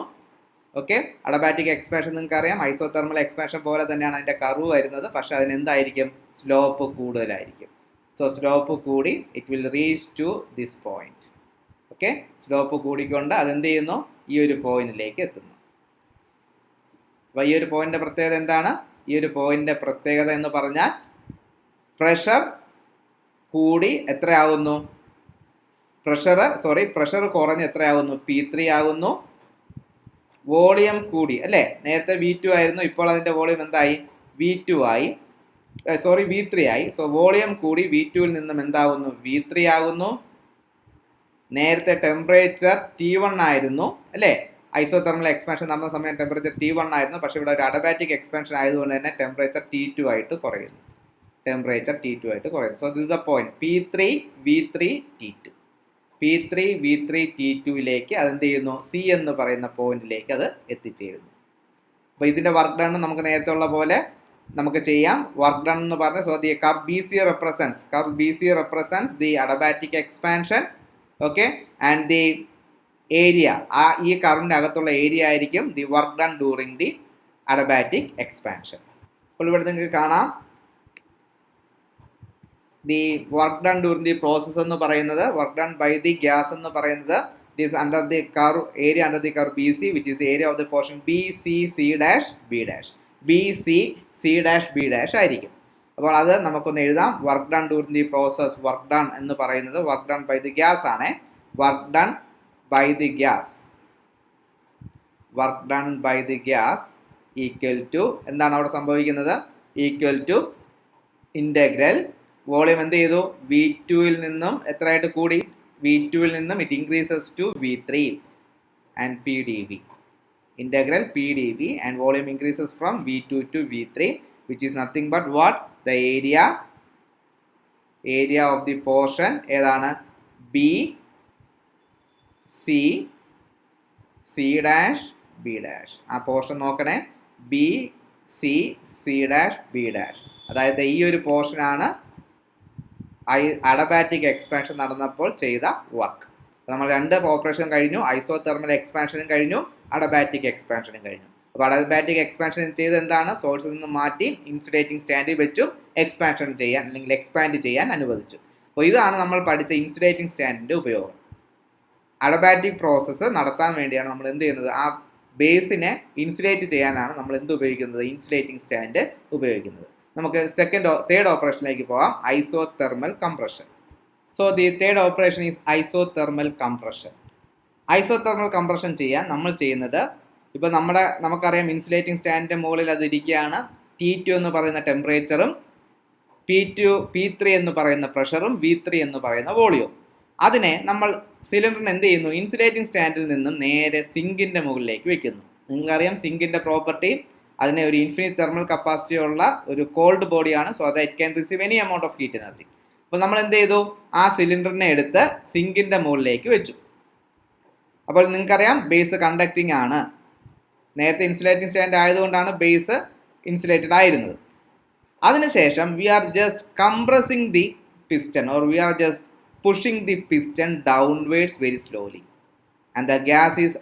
ഓക്കെ, അഡബാറ്റിക് എക്സ്പാൻഷൻ നിങ്ങൾക്ക് അറിയാം ഐസോതെർമൽ എക്സ്പാൻഷൻ പോലെ തന്നെയാണ് അതിൻ്റെ കർവ് വരുന്നത്, പക്ഷേ അതിന് എന്തായിരിക്കും, സ്ലോപ്പ് കൂടുതലായിരിക്കും. സോ സ്ലോപ്പ് കൂടി it will reach to this point. Okay, slope കൂടിക്കൊണ്ട് അതെന്ത് ചെയ്യുന്നു, ഈ ഒരു പോയിന്റിലേക്ക് എത്തുന്നു. അപ്പോൾ ഈ ഒരു പോയിന്റിന്റെ പ്രത്യേകത എന്താണ്, ഈ ഒരു പോയിന്റിന്റെ പ്രത്യേകത എന്ന് പറഞ്ഞാൽ പ്രഷർ കൂടി എത്രയാവുന്നു, പ്രഷർ കുറഞ്ഞ് എത്രയാവുന്നു, P3 ആകുന്നു. വോളിയം കൂടി അല്ലേ, നേരത്തെ V2 ആയിരുന്നു, ഇപ്പോൾ അതിന്റെ വോളിയം എന്തായി, V3 ആയി. സോ വോളിയം കൂടി V2 നിന്നും എന്താവുന്നു, V3 ആകുന്നു. നേരത്തെ ടെമ്പറേച്ചർ T1 ആയിരുന്നു അല്ലേ, ഐസോതെർമൽ എക്സ്പാൻഷൻ നടന്ന സമയം ടെമ്പറേച്ചർ T1 ആയിരുന്നു, പക്ഷേ ഇവിടെ ഒരു അഡബാറ്റിക് എക്സ്പാൻഷൻ ആയതുകൊണ്ട് തന്നെ ടെമ്പറേച്ചർ T2 ആയിട്ട് കുറയുന്നു. So this is the point P3 V3 T2. P3 V3 T2യിലേക്ക് അതെന്ത് ചെയ്യുന്നു, C എന്ന് പറയുന്ന പോയിന്റിലേക്ക് അത് എത്തിച്ചേരുന്നു. അപ്പോൾ ഇതിന്റെ വർക്ക് ഡൺ നമുക്ക് നേരത്തെ ഉള്ള പോലെ നമുക്ക് ചെയ്യാം. വർക്ക് ഡൺ എന്ന് പറഞ്ഞാൽ so the curve BC represents the adiabatic expansion. Okay, and the area, ഈ കർവിൻ്റെ അകത്തുള്ള ഏരിയ ആയിരിക്കും the work done during the adiabatic expansion. അപ്പോൾ ഇവിടെ നിങ്ങൾക്ക് കാണാം the work done during the process എന്ന് പറയുന്നത്, work done by the gas എന്ന് പറയുന്നത് it is under the curve area under the curve BC which is the area of the portion BC/C'/B' ആയിരിക്കും. അപ്പോൾ അത് നമുക്കൊന്ന് എഴുതാം. Work done during the process, work done എന്ന് പറയുന്നത് work done by the gas ആണ്. Work done by the gas equal to എന്താണ് അവിടെ സംഭവിക്കുന്നത്, ഈക്വൽ ടു ഇൻ്റഗ്രൽ വോളിയം എന്ത് ചെയ്തു, V2 നിന്നും എത്രയായിട്ട് കൂടി, V2 നിന്നും it increases to V3 and PdV. Integral PdV and volume increases from V2 to V3, which is nothing but what, the area of the portion ഏതാണ്, BC/C'/B'. ആ portion നോക്കണേ, BC/C'/B'. അതായത് ഈ ഒരു പോർഷനാണ് അഡബാറ്റിക് എക്സ്പാൻഷൻ നടന്നപ്പോൾ ചെയ്ത വർക്ക്. നമ്മൾ രണ്ട് ഓപ്പറേഷൻ കഴിഞ്ഞു, ഐസോതെർമൽ എക്സ്പാൻഷനും കഴിഞ്ഞു, അഡബാറ്റിക് എക്സ്പാൻഷനും കഴിഞ്ഞു. അപ്പോൾ അഡബാറ്റിക് എക്സ്പാൻഷൻ ചെയ്ത് എന്താണ്, സോഴ്സിൽ നിന്ന് മാറ്റി ഇൻസുലേറ്റിംഗ് സ്റ്റാൻഡിൽ വെച്ചു എക്സ്പാൻഷൻ ചെയ്യാൻ അല്ലെങ്കിൽ എക്സ്പാൻഡ് ചെയ്യാൻ അനുവദിച്ചു. അപ്പോൾ ഇതാണ് നമ്മൾ പഠിച്ച ഇൻസുലേറ്റിംഗ് സ്റ്റാൻഡിൻ്റെ ഉപയോഗം. അഡബാറ്റിക് പ്രോസസ്സ് നടത്താൻ വേണ്ടിയാണ് നമ്മൾ എന്ത് ചെയ്യുന്നത്, ആ ബേസിനെ ഇൻസുലേറ്റ് ചെയ്യാനാണ് നമ്മൾ എന്ത് ഉപയോഗിക്കുന്നത്, ഇൻസുലേറ്റിംഗ് സ്റ്റാൻഡ് ഉപയോഗിക്കുന്നത്. നമുക്ക് തേർഡ് ഓപ്പറേഷനിലേക്ക് പോകാം, isothermal compression. So the third operation is isothermal compression. Isothermal compression ചെയ്യാൻ നമ്മൾ ചെയ്യുന്നത്, ഇപ്പോൾ നമുക്കറിയാം ഇൻസുലേറ്റിംഗ് സ്റ്റാൻഡിൻ്റെ മുകളിൽ അത് ഇരിക്കുകയാണ്. T2 എന്ന് പറയുന്ന ടെമ്പറേച്ചറും P3 എന്ന് പറയുന്ന പ്രഷറും V3 എന്ന് പറയുന്ന വോളിയവും. അതിനെ നമ്മൾ സിലിണ്ടറിന് എന്ത് ചെയ്യുന്നു, ഇൻസുലേറ്റിംഗ് സ്റ്റാൻഡിൽ നിന്നും നേരെ സിങ്കിൻ്റെ മുകളിലേക്ക് വെക്കുന്നു. നിങ്ങൾക്കറിയാം സിങ്കിൻ്റെ പ്രോപ്പർട്ടി, അതിനെ ഒരു ഇൻഫിനിറ്റ് തെർമൽ കപ്പാസിറ്റി ഉള്ള ഒരു കോൾഡ് ബോഡിയാണ്. So that it can receive any amount of heat energy. അപ്പോൾ നമ്മൾ എന്ത് ചെയ്തു, ആ സിലിണ്ടറിനെ എടുത്ത് സിങ്കിൻ്റെ മുകളിലേക്ക് വെച്ചു. അപ്പോൾ നിങ്ങൾക്കറിയാം ബേസ് കണ്ടക്റ്റിംഗ് ആണ്. നേരത്തെ ഇൻസുലേറ്റിംഗ് സ്റ്റാൻഡ് ആയതുകൊണ്ടാണ് ബേസ് ഇൻസുലേറ്റഡ് ആയിരുന്നത്. അതിനുശേഷം we are just compressing the piston or we are just pushing the piston downwards very slowly and the gas is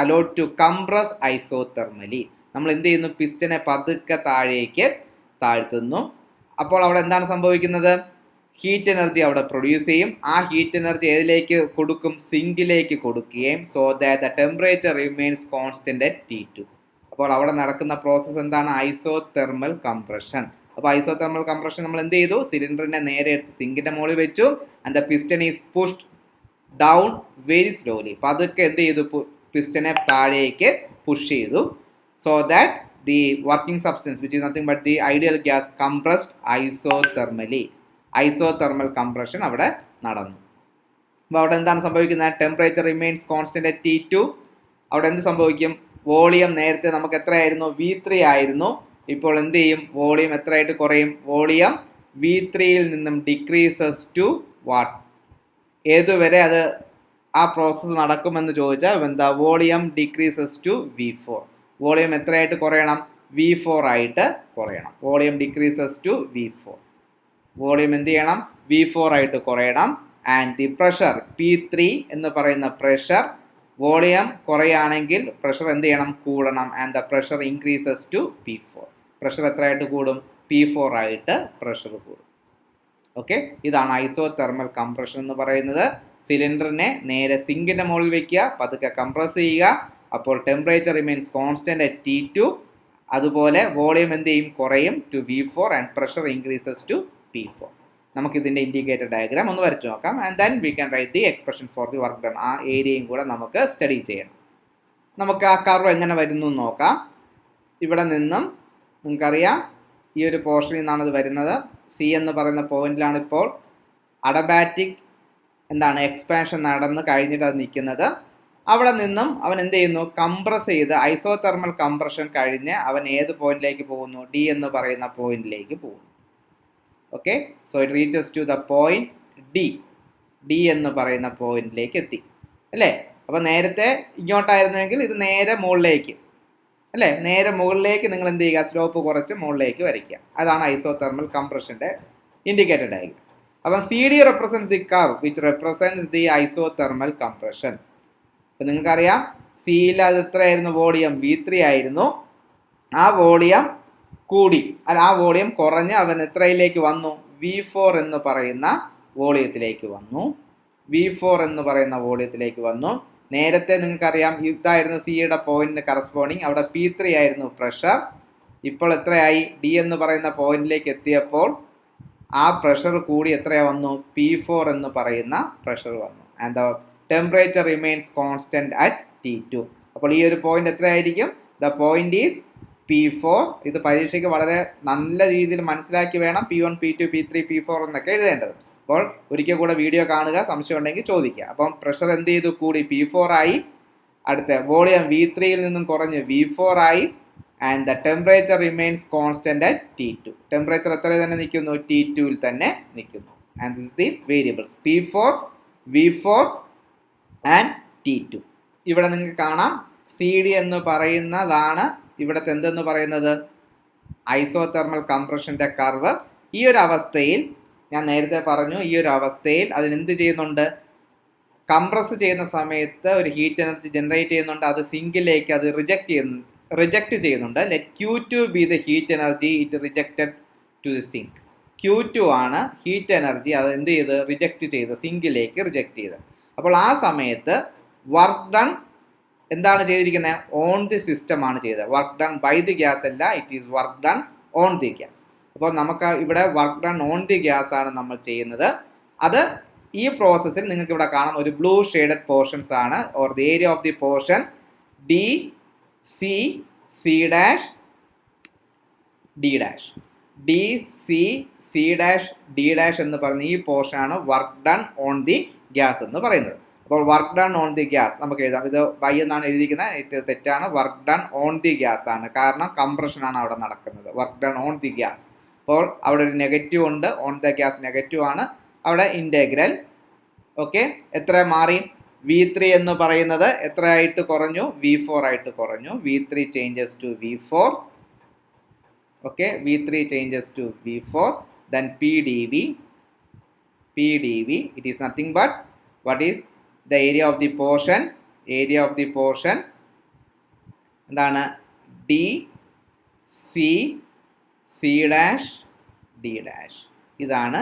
allowed to compress isothermally. നമ്മൾ എന്ത് ചെയ്യുന്നു, പിസ്റ്റനെ പതുക്കെ താഴേക്ക് താഴ്ത്തുന്നു. അപ്പോൾ അവിടെ എന്താണ് സംഭവിക്കുന്നത്, ഹീറ്റ് എനർജി അവിടെ പ്രൊഡ്യൂസ് ചെയ്യും. ആ ഹീറ്റ് എനർജി ഏതിലേക്ക് കൊടുക്കും, സിങ്കിലേക്ക് കൊടുക്കുകയും so that the temperature remains constant at T2. അപ്പോൾ അവിടെ നടക്കുന്ന പ്രോസസ്സ് എന്താണ്, ഐസോതെർമൽ കംപ്രഷൻ. അപ്പോൾ ഐസോതെർമൽ കംപ്രഷൻ നമ്മൾ എന്ത് ചെയ്തു, സിലിണ്ടറിനെ നേരെ എടുത്ത് സിങ്കിന്റെ മുകളിൽ വെച്ചു and the piston is pushed down very slowly. പതുക്കെ എന്ത് ചെയ്തു, പിസ്റ്റനെ താഴേക്ക് പുഷ് ചെയ്തു. So that the working substance which is nothing but the ideal gas compressed isothermally. Isothermal compression അവിടെ നടന്നു. അപ്പോൾ അവിടെ എന്താണ് സംഭവിക്കുന്നത്, temperature remains constant at T2. അവിടെ എന്ത് സംഭവിക്കും, വോളിയം നേരത്തെ നമുക്ക് എത്രയായിരുന്നു, V3 ആയിരുന്നു. ഇപ്പോൾ എന്ത് ചെയ്യും, വോളിയം എത്രയായിട്ട് കുറയും, വോളിയം V3യിൽ നിന്നും ഡിക്രീസസ് ടു വാട്ട്, ഏതുവരെ അത് ആ പ്രോസസ്സ് നടക്കുമെന്ന് ചോദിച്ചാൽ എന്താ, volume decreases to V4. Volume എത്രയായിട്ട് കുറയണം, V4 ആയിട്ട് കുറയണം. Volume decreases to V4. Volume എന്ത് ചെയ്യണം, V4 ആയിട്ട് കുറയണം. ആൻഡ് ദി പ്രഷർ P3 എന്ന് പറയുന്ന പ്രഷർ, വോളിയം കുറയാണെങ്കിൽ പ്രഷർ എന്ത് ചെയ്യണം, കൂടണം. And the pressure increases to P4. Pressure എത്രയായിട്ട് കൂടും, P4 ആയിട്ട് പ്രഷർ കൂടും. ഓക്കെ, ഇതാണ് ഐസോതെർമൽ കംപ്രഷൻ എന്ന് പറയുന്നത്. സിലിണ്ടറിനെ നേരെ സിങ്കിന്റെ മുകളിൽ വെക്കുക, പതുക്കെ കംപ്രസ് ചെയ്യുക. അപ്പോൾ temperature remains constant at T2. അതുപോലെ വോളിയം എന്ത് ചെയ്യും, കുറയും to V4 and pressure increases to P4. നമുക്ക് ഇതിന്റെ ഇൻഡിക്കേറ്റർ ഡയഗ്രാം ഒന്ന് വരച്ചു നോക്കാം. And then we can write the expression for the work done. ആ ഏരിയയും കൂടെ നമുക്ക് സ്റ്റഡി ചെയ്യണം. നമുക്ക് ആ കർവ് എങ്ങനെ വരുന്നു എന്ന് നോക്കാം. ഇവിടെ നിന്നും നിങ്ങൾക്കറിയാം ഈ ഒരു പോർഷനിൽ നിന്നാണ് ഇത് വരുന്നത്. സി എന്ന് പറയുന്ന പോയിന്റിലാണ് ഇപ്പോൾ അഡബാറ്റിക് എന്താണ് എക്സ്പാൻഷൻ നടന്ന് കഴിഞ്ഞിട്ട് അത് നിൽക്കുന്നത്. അവിടെ നിന്നും അവൻ എന്ത് ചെയ്യുന്നു, കംപ്രസ് ചെയ്ത് ഐസോതെർമൽ കംപ്രഷൻ കഴിഞ്ഞ് അവൻ ഏത് പോയിന്റിലേക്ക് പോകുന്നു, ഡി എന്ന് പറയുന്ന പോയിന്റിലേക്ക് പോകുന്നു. Okay, so it reaches to the point D എന്ന് പറയുന്ന പോയിന്റിലേക്ക് എത്തി അല്ലേ. അപ്പോൾ നേരത്തെ ഇങ്ങോട്ടായിരുന്നെങ്കിൽ ഇത് നേരെ മുകളിലേക്ക് അല്ലേ, നേരെ മുകളിലേക്ക് നിങ്ങൾ എന്ത് ചെയ്യുക, സ്ലോപ്പ് കുറച്ച് മുകളിലേക്ക് വരയ്ക്കുക. അതാണ് ഐസോതെർമൽ കംപ്രഷന്റെ ഇൻഡിക്കേറ്റർ ഡയഗ്രാം. അപ്പം CD represents the curve which represents the isothermal compression. അപ്പം നിങ്ങൾക്കറിയാം സിയിൽ അത് എത്രയായിരുന്നു, വോളിയം V3 ആയിരുന്നു. ആ വോളിയം കൂടി, അല്ല ആ വോളിയം കുറഞ്ഞ് അവൻ എത്രയിലേക്ക് വന്നു, V4 എന്ന് പറയുന്ന വോളിയത്തിലേക്ക് വന്നു. V4 എന്ന് പറയുന്ന വോളിയത്തിലേക്ക് വന്നു. നേരത്തെ നിങ്ങൾക്കറിയാം ഇതായിരുന്നു സിയുടെ പോയിന്റിന് കറസ്പോണ്ടിങ്, അവിടെ P3 ആയിരുന്നു പ്രഷർ. ഇപ്പോൾ എത്രയായി, ഡി എന്ന് പറയുന്ന പോയിന്റിലേക്ക് എത്തിയപ്പോൾ ആ പ്രഷർ കൂടി എത്രയാ വന്നു, P4 എന്ന് പറയുന്ന പ്രഷർ വന്നു. And the temperature remains constant at T2. അപ്പോൾ ഈ ഒരു പോയിന്റ് എത്രയായിരിക്കും, ദ പോയിന്റ് ഈസ് P4. ഇത് പരീക്ഷയ്ക്ക് വളരെ നല്ല രീതിയിൽ മനസ്സിലാക്കി വേണം P1, P2, P3, P4 എന്നൊക്കെ എഴുതേണ്ടത്. അപ്പോൾ ഒരിക്കൽ കൂടെ വീഡിയോ കാണുക, സംശയം ഉണ്ടെങ്കിൽ ചോദിക്കുക. അപ്പം പ്രഷർ എന്ത് ചെയ്തു, കൂടി P4 ആയി. അടുത്ത വോളിയം V3യിൽ നിന്നും കുറഞ്ഞ് V4 ആയി. And the temperature remains constant at T2. Temperature എത്ര തന്നെ നിൽക്കുന്നു, T2ൽ തന്നെ നിൽക്കുന്നു. And this the variables P4, V4 and T2. ഇവിടെ നിങ്ങൾക്ക് കാണാം CD എന്ന് പറയുന്നതാണ് ഇവിടുത്തെ എന്തെന്ന് പറയുന്നത്, ഐസോതെർമൽ കംപ്രഷന്റെ കർവ്. ഈ ഒരു അവസ്ഥയിൽ ഞാൻ നേരത്തെ പറഞ്ഞു, ഈ ഒരു അവസ്ഥയിൽ അതിനെന്ത് ചെയ്യുന്നുണ്ട്, കംപ്രസ് ചെയ്യുന്ന സമയത്ത് ഒരു ഹീറ്റ് എനർജി ജനറേറ്റ് ചെയ്യുന്നുണ്ട്. അത് സിങ്കിലേക്ക് അത് റിജക്റ്റ് ചെയ്യുന്നുണ്ട്. Let Q2 be the heat energy it rejected to the sink. Q2 ആണ് ഹീറ്റ് എനർജി, അത് എന്ത് ചെയ്ത് റിജക്റ്റ് ചെയ്ത് സിങ്കിലേക്ക് റിജക്റ്റ് ചെയ്ത്. അപ്പോൾ ആ സമയത്ത് വർക്ക് ഡൺ എന്താണ് ചെയ്തിരിക്കുന്നത്, ഓൺ ദി സിസ്റ്റം ആണ് ചെയ്തത്. Work done by the gas അല്ല, it is work done on the gas. അപ്പോൾ നമുക്ക് ഇവിടെ work done on the gas ആണ് നമ്മൾ ചെയ്യുന്നത്. അത് ഈ പ്രോസസ്സിൽ നിങ്ങൾക്ക് ഇവിടെ കാണാം ഒരു ബ്ലൂ ഷെയ്ഡഡ് പോർഷൻസ് ആണ്, or the area of the portion D, C, C dash, D dash, D, C, C C dash D dash എന്ന് പറയുന്ന ഈ പോർഷനാണ് work done on the gas എന്ന് പറയുന്നത്. അപ്പോൾ work done on the gas നമുക്ക് എഴുതാം. ഇത് വൈ എന്നാണ് എഴുതിയിരിക്കുന്നത്, ഇത് തെറ്റാണ്. Work done on the gas ആണ്, കാരണം കംപ്രഷനാണ് അവിടെ നടക്കുന്നത്. Work done on the gas. അപ്പോൾ അവിടെ ഒരു നെഗറ്റീവ് ഉണ്ട്, ഓൺ ദ ഗ്യാസ് നെഗറ്റീവ് ആണ്. അവിടെ ഇൻറ്റഗ്രൽ ഓക്കെ എത്ര മാറി? V3 എന്ന് പറയുന്നത് എത്രയായിട്ട് കുറഞ്ഞു? V4 ആയിട്ട് കുറഞ്ഞു. V3 changes to V4. Okay, V3 changes to V4. Then PdV, it is nothing but what is the area of the portion? Area of the portion എന്താണ്? DC C dash D dash. ഇതാണ്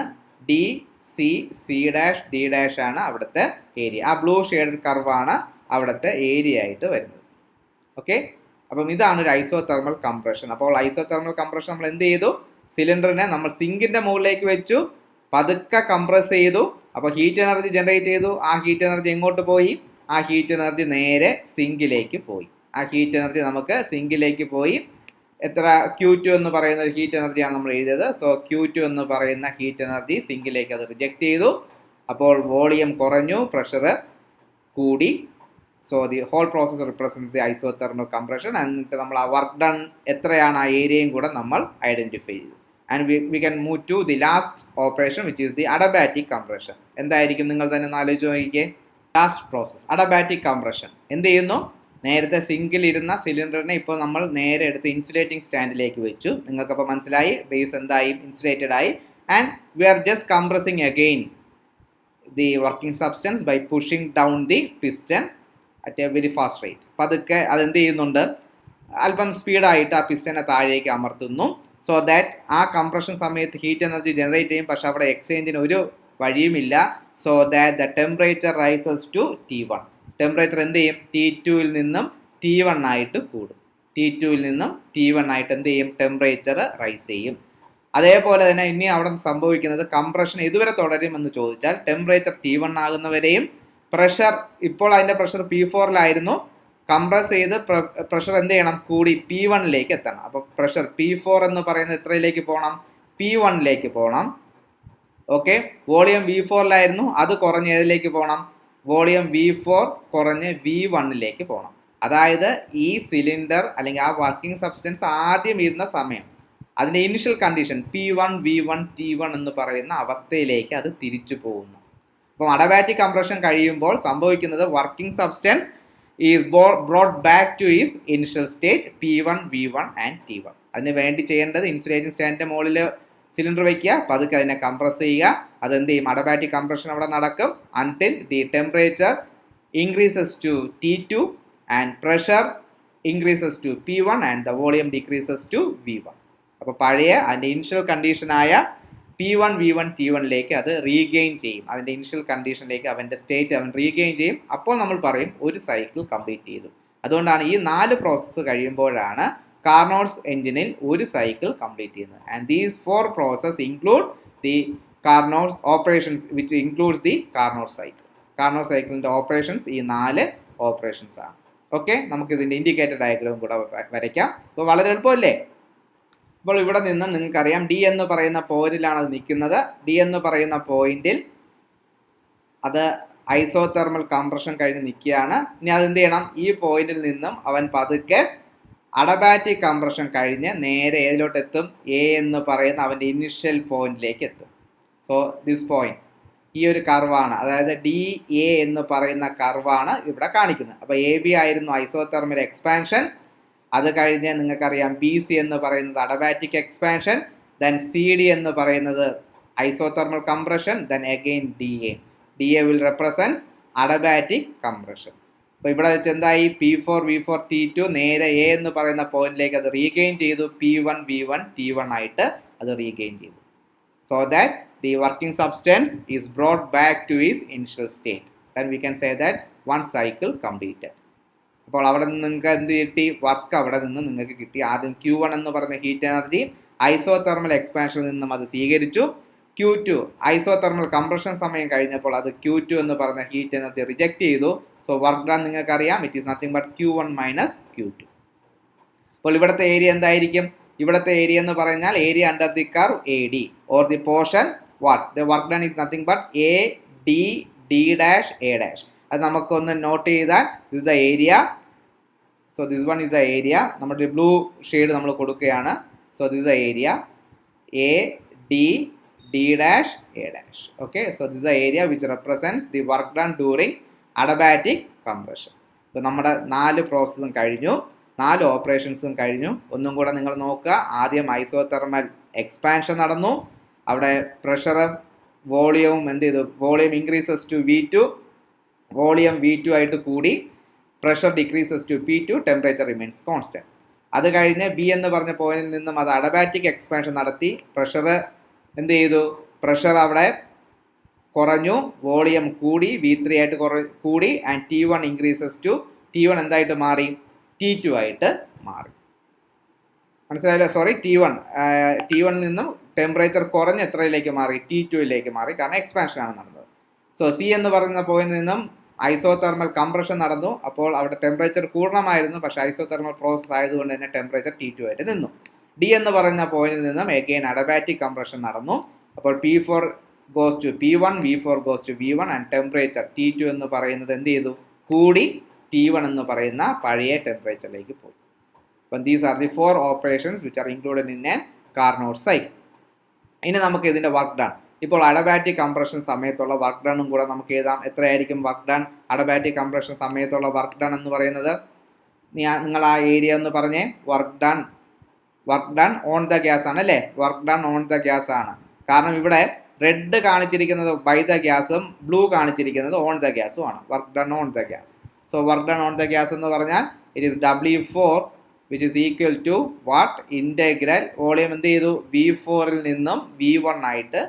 DC C dash D dash ആണ് അവിടുത്തെ area. ആ blue shaded കർവാണ് അവിടുത്തെ area ആയിട്ട് വരുന്നത്. Okay, അപ്പം ഇതാണ് ഒരു ഐസോതെർമൽ കംപ്രഷൻ. അപ്പോൾ ഐസോതെർമൽ കംപ്രഷൻ നമ്മൾ എന്ത് ചെയ്തു? സിലിണ്ടറിനെ നമ്മൾ സിങ്കിന്റെ മുകളിലേക്ക് വെച്ചു, പതുക്കെ കംപ്രസ് ചെയ്തു. അപ്പോൾ ഹീറ്റ് എനർജി ജനറേറ്റ് ചെയ്തു. ആ ഹീറ്റ് എനർജി എങ്ങോട്ട് പോയി? ആ ഹീറ്റ് എനർജി നേരെ സിങ്കിലേക്ക് പോയി. ആ ഹീറ്റ് എനർജി നമുക്ക് സിങ്കിലേക്ക് പോയി. എത്ര? Q2 എന്ന് പറയുന്ന ഒരു ഹീറ്റ് എനർജിയാണ് നമ്മൾ എഴുതിയത്. സോ Q2 എന്ന് പറയുന്ന ഹീറ്റ് എനർജി സിങ്കിലേക്ക് അത് റിജക്റ്റ് ചെയ്തു. അപ്പോൾ വോളിയം കുറഞ്ഞു, പ്രഷർ കൂടി. So the whole process represent the isothermal compression. എന്നിട്ട് നമ്മൾ ആ വർക്ക് ഡൺ എത്രയാണ് ആ ഏരിയയും കൂടെ നമ്മൾ ഐഡന്റിഫൈ ചെയ്തു. And we can move to the last operation which is the adiabatic compression. എന്തായിരിക്കും നിങ്ങൾ തന്നെ ഒന്ന് ആലോചിച്ച് നോക്കിക്കേ. Last process adiabatic compression. എന്ത് ചെയ്യുന്നു? നേരത്തെ സിങ്കിൽ ഇരുന്ന സിലിണ്ടറിനെ ഇപ്പോൾ നമ്മൾ നേരെ എടുത്ത് ഇൻസുലേറ്റിംഗ് സ്റ്റാൻഡിലേക്ക് വെച്ചു. നിങ്ങൾക്കപ്പോൾ മനസ്സിലായി ബേസ് എന്തായി? ഇൻസുലേറ്റഡ് ആയി. And we are just compressing again the working substance by pushing down the piston at a very fast rate. പതുക്കെ അതെന്ത് ചെയ്യുന്നുണ്ട്? അല്പം സ്പീഡായിട്ട് ആ പിസ്റ്റനെ താഴേക്ക് അമർത്തുന്നു. സോ ദാറ്റ് ആ കംപ്രഷൻ സമയത്ത് ഹീറ്റ് എനർജി ജനറേറ്റ് ചെയ്യും, പക്ഷെ അവിടെ എക്സ്ചേഞ്ചിന് ഒരു വഴിയുമില്ല. So that the temperature rises to T1. Temperature എന്ത് ചെയ്യും? T2ൽ നിന്നും T1 ആയിട്ട് കൂടും. T2ൽ നിന്നും T1 ആയിട്ട് എന്ത് ചെയ്യും? ടെമ്പറേച്ചർ റൈസ് ചെയ്യും. അതേപോലെ തന്നെ ഇനി അവിടെ സംഭവിക്കുന്നത് കംപ്രഷൻ ഇതുവരെ തുടരുമെന്ന് ചോദിച്ചാൽ ടെമ്പറേച്ചർ T1 ആകുന്നവരെയും പ്രഷർ ഇപ്പോൾ അതിൻ്റെ പ്രഷർ P4ലായിരുന്നു. കംപ്രസ് ചെയ്ത് പ്രഷർ എന്ത് ചെയ്യണം? കൂടി P1ലേക്ക് എത്തണം. അപ്പോൾ പ്രഷർ P4 എന്ന് പറയുന്നത് എത്രയിലേക്ക് പോകണം? P1ലേക്ക് പോകണം. ഓക്കെ, വോളിയം V4ലായിരുന്നു, അത് കുറഞ്ഞ് ഏതിലേക്ക് പോകണം? വോളിയം V4 കുറഞ്ഞ് V1ലേക്ക് പോകണം. അതായത് ഈ സിലിണ്ടർ അല്ലെങ്കിൽ ആ വർക്കിംഗ് സബ്സ്റ്റൻസ് ആദ്യം ഇരുന്ന സമയം, അതിൻ്റെ initial condition P1 V1 T1 എന്ന് പറയുന്ന അവസ്ഥയിലേക്ക് അത് തിരിച്ചു പോകുന്നു. അപ്പം അഡബാറ്റിക് കംപ്രഷൻ കഴിയുമ്പോൾ സംഭവിക്കുന്നത് working substance is brought back two is initial state P1 V1 and T1. അതിന് വേണ്ടി ചെയ്യേണ്ടത് ഇൻസുലേറ്റിംഗ് സ്റ്റാൻഡിൻ്റെ മുകളിൽ സിലിണ്ടർ വയ്ക്കുക, പതുക്കെ അതിനെ കംപ്രസ് ചെയ്യുക. അതെന്ത് ചെയ്യും? അഡബാറ്റിക് കംപ്രഷൻ അവിടെ നടക്കും until the temperature increases to T2 and pressure increases to P1 and the volume decreases to V1. അപ്പോൾ പഴയ അതിൻ്റെ ഇനിഷ്യൽ കണ്ടീഷനായ P1 V1 T1ലേക്ക് അത് റീഗെയിൻ ചെയ്യും. അതിൻ്റെ ഇനിഷ്യൽ കണ്ടീഷനിലേക്ക് അവൻ്റെ സ്റ്റേറ്റ് അവൻ റീഗെയിൻ ചെയ്യും. അപ്പോൾ നമ്മൾ പറയും ഒരു സൈക്കിൾ കംപ്ലീറ്റ് ചെയ്തു. അതുകൊണ്ടാണ് ഈ 4 പ്രോസസ്സ് കഴിയുമ്പോഴാണ് കാർനോട്ട്സ് എഞ്ചിനിൽ ഒരു സൈക്കിൾ കംപ്ലീറ്റ് ചെയ്യുന്നത്. And these 4 process include the Carnot's operations which includes the Carnot cycle. Carnot സൈക്കിളിൻ്റെ ഓപ്പറേഷൻസ് ഈ 4 ഓപ്പറേഷൻസ് ആണ്. ഓക്കെ, നമുക്കിതിൻ്റെ ഇൻഡിക്കേറ്റർ ഡയഗ്രാം കൂടെ വരയ്ക്കാം. അപ്പോൾ വളരെ എളുപ്പമല്ലേ? അപ്പോൾ ഇവിടെ നിന്ന് നിങ്ങൾക്കറിയാം D എന്ന് പറയുന്ന പോയിന്റിലാണ് അത് നിൽക്കുന്നത്. D എന്ന് പറയുന്ന പോയിന്റിൽ അത് ഐസോതെർമൽ കംപ്രഷൻ കഴിഞ്ഞ് നിൽക്കുകയാണ്. ഇനി അതെന്ത് ചെയ്യണം? ഈ പോയിന്റിൽ നിന്നും അവൻ പതുക്കെ അഡബാറ്റിക് കംപ്രഷൻ കഴിഞ്ഞ് നേരെ ഏതിലോട്ട് എത്തും? A എന്ന് പറയുന്ന അവൻ്റെ ഇനിഷ്യൽ പോയിന്റിലേക്ക് എത്തും. സോ ദിസ് പോയിന്റ് ഈ ഒരു കർവാണ്, അതായത് DA എന്ന് പറയുന്ന കർവാണ് ഇവിടെ കാണിക്കുന്നത്. അപ്പോൾ AB ആയിരുന്നു ഐസോതെർമൽ എക്സ്പാൻഷൻ. അത് കഴിഞ്ഞ് നിങ്ങൾക്കറിയാം BC എന്ന് പറയുന്നത് അഡബാറ്റിക് എക്സ്പാൻഷൻ. ദെൻ CD എന്ന് പറയുന്നത് isothermal compression. Then again DA will represents adiabatic compression. അപ്പോൾ ഇവിടെ വെച്ച് എന്തായി? P4 V4 T2 നേരെ A എന്ന് പറയുന്ന പോയിന്റിലേക്ക് അത് റീഗെയിൻ ചെയ്തു. P1 V1 T1 ആയിട്ട് അത് റീഗെയിൻ ചെയ്തു. So that the working substance is brought back two is initial state. Then we can say that one cycle completed. അപ്പോൾ അവിടെ നിന്ന് നിങ്ങൾക്ക് എന്ത് കിട്ടി? വർക്ക് അവിടെ നിന്ന് നിങ്ങൾക്ക് കിട്ടി. ആദ്യം Q1 എന്ന് പറയുന്ന ഹീറ്റ് എനർജി ഐസോതെർമൽ എക്സ്പാൻഷനിൽ നിന്നും അത് സ്വീകരിച്ചു. Q2 ഐസോതെർമൽ കംപ്രഷൻ സമയം കഴിഞ്ഞപ്പോൾ അത് Q2 എന്ന് പറയുന്ന ഹീറ്റ് എനർജി റിജക്റ്റ് ചെയ്തു. സോ വർക്ക് ഡൺ നിങ്ങൾക്കറിയാം, it is nothing but Q1 minus Q2. അപ്പോൾ ഇവിടുത്തെ ഏരിയ എന്തായിരിക്കും? ഇവിടുത്തെ ഏരിയ എന്ന് പറഞ്ഞാൽ area under the curve A D or the portion what the work done is nothing but A D D dash A dash. അത് നമുക്കൊന്ന് not ചെയ്താൽ this the area. So this one is the area. നമ്മുടെ blue shade നമ്മൾ കൊടുക്കുകയാണ്. So this the area A D D dash A dash. Okay, so this the area which represents the work done during adiabatic compression. ഇപ്പോൾ നമ്മുടെ 4 പ്രോസസ്സും കഴിഞ്ഞു, 4 ഓപ്പറേഷൻസും കഴിഞ്ഞു. ഒന്നും കൂടെ നിങ്ങൾ നോക്കുക. ആദ്യം ഐസോതെർമൽ എക്സ്പാൻഷൻ നടന്നു. അവിടെ പ്രഷറും വോളിയവും എന്ത് ചെയ്തു? Volume increases to V2, volume V2 ആയിട്ട് കൂടി. Pressure decreases to P2, temperature remains constant. അത് കഴിഞ്ഞ് ബി എന്ന് പറഞ്ഞ പോയിന്റിൽ നിന്നും അത് അഡബാറ്റിക് എക്സ്പാൻഷൻ നടത്തി. പ്രഷർ എന്ത് ചെയ്തു? പ്രഷർ അവിടെ കുറഞ്ഞു, വോളിയം കൂടി, V3 ആയിട്ട് കൂടി. And T1 increases to T1 എന്തായിട്ട് മാറി? T2 ആയിട്ട് മാറി. മനസ്സിലായല്ലോ? സോറി, T1 നിന്നും ടെമ്പറേച്ചർ കുറഞ്ഞ് എത്രയിലേക്ക് മാറി? T2യിലേക്ക് മാറി, കാരണം എക്സ്പാൻഷൻ ആണ് നടന്നത്. സോ സി എന്ന് പറയുന്ന പോയിന്റിൽ നിന്നും ഐസോതെർമൽ കംപ്രഷൻ നടന്നു. അപ്പോൾ അവിടെ ടെമ്പറേച്ചർ കൂടണമായിരുന്നു, പക്ഷേ ഐസോതെർമൽ പ്രോസസ് ആയതുകൊണ്ട് തന്നെ ടെമ്പറേച്ചർ T2 ആയിട്ട് നിന്നു. ഡി എന്ന് പറയുന്ന പോയിന്റിൽ നിന്നും എഗെയിൻ അഡബാറ്റിക് കംപ്രഷൻ നടന്നു. അപ്പോൾ P4 goes to P1, V4 goes to V1 and temperature T2 എന്ന് പറയുന്നത് എന്ത് ചെയ്തു? കൂടി T1 എന്ന് പറയുന്ന പഴയ ടെമ്പറേച്ചറിലേക്ക് പോയി. അപ്പം these are the 4 operations which are included in A Carnot cycle. ഇനി നമുക്ക് ഇതിൻ്റെ വർക്ക് ഡൺ. ഇപ്പോൾ അഡബാറ്റിക് കംപ്രഷൻ സമയത്തുള്ള വർക്ക് ഡണ്ണും കൂടെ നമുക്ക് എഴുതാം. എത്രയായിരിക്കും വർക്ക് ഡൺ? അഡബാറ്റിക് കംപ്രഷൻ സമയത്തുള്ള വർക്ക് ഡൺ എന്ന് പറയുന്നത്, നിങ്ങൾ ആ ഏരിയ എന്ന് പറഞ്ഞേ. Work done on the gas ആണ് അല്ലേ? Work done on the gas ആണ്. കാരണം ഇവിടെ റെഡ് കാണിച്ചിരിക്കുന്നത് ബൈ ദ ഗ്യാസും ബ്ലൂ കാണിച്ചിരിക്കുന്നത് ഓൺ ദ ഗ്യാസും ആണ്. Work done on the gas. So work done on the gas എന്ന് പറഞ്ഞാൽ it is W4 which is equal to what? Integral volume എന്ത് ചെയ്തു? V4ൽ നിന്നും V1 ആയിട്ട്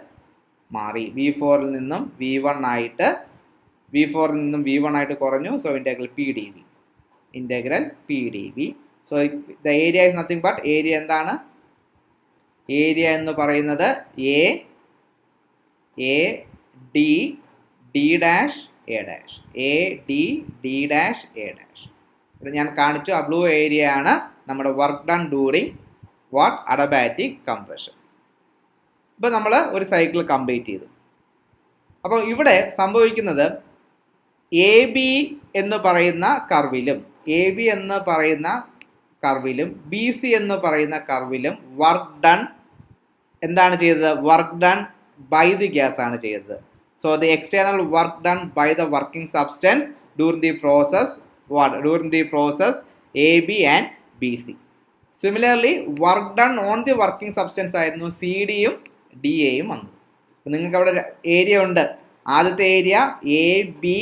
മാറി. V4ൽ നിന്നും V1 ആയിട്ട് കുറഞ്ഞു. So integral PdV. So the area is nothing but area എന്താണ്? ഏരിയ എന്ന് പറയുന്നത് A D D dash A dash. A D D dash A dash. ഇവിടെ ഞാൻ കാണിച്ചു. ആ ബ്ലൂ ഏരിയ ആണ് നമ്മുടെ work done during what? Adiabatic compression. ഇപ്പോൾ നമ്മൾ ഒരു സൈക്കിൾ കംപ്ലീറ്റ് ചെയ്തു. അപ്പോൾ ഇവിടെ സംഭവിക്കുന്നത് എ ബി എന്ന് പറയുന്ന കർവിലും ബി സി എന്ന് പറയുന്ന കർവിലും വർക്ക് ഡൺ എന്താണ് ചെയ്തത്? Work done by the gas ആണ് ചെയ്തത്. So the external work done by the working substance during the process A B and B C. Similarly work done on the working substance ആയിരുന്നു C ഡിയും D എയും വന്നത്. നിങ്ങൾക്ക് അവിടെ area ഉണ്ട്. ആദ്യത്തെ area A B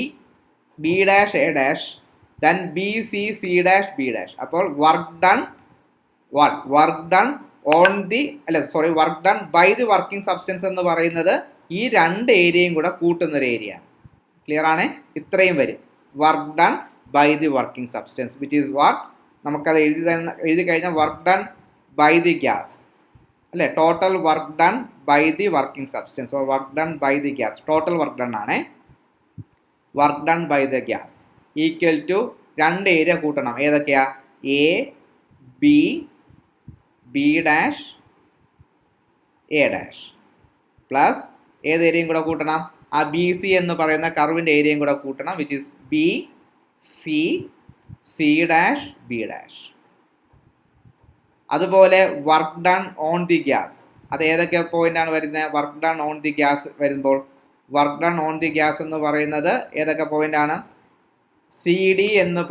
B dash A dash, then B C C dash B dash. അപ്പോൾ work done work done by the working substance എന്ന് പറയുന്നത് ഈ 2 ഏരിയയും കൂടെ കൂട്ടുന്ന ഒരു ഏരിയ ആണ്. ക്ലിയർ ആണ്? ഇത്രയും വരും. Work done by the working substance which is what? നമുക്കത് എഴുതി കഴിഞ്ഞാൽ work done by the gas അല്ലേ? Total work done by the working substance or work done by the gas. Total work done ആണ്. Work done by the gas equal to 2 area കൂട്ടണം. ഏതൊക്കെയാ? A B B dash A dash plus ഏത് ഏരിയയും കൂടെ കൂട്ടണം? ആ B C എന്ന് പറയുന്ന കർവിൻ്റെ ഏരിയയും കൂടെ കൂട്ടണം, which is B C C dash B dash. അതുപോലെ work done on the gas, അത് ഏതൊക്കെ പോയിന്റാണ് വരുന്നത്? Work done on the gas വരുമ്പോൾ work done on the gas എന്ന് പറയുന്നത് ഏതൊക്കെ പോയിന്റ് ആണ്? സി ഡി എന്ന്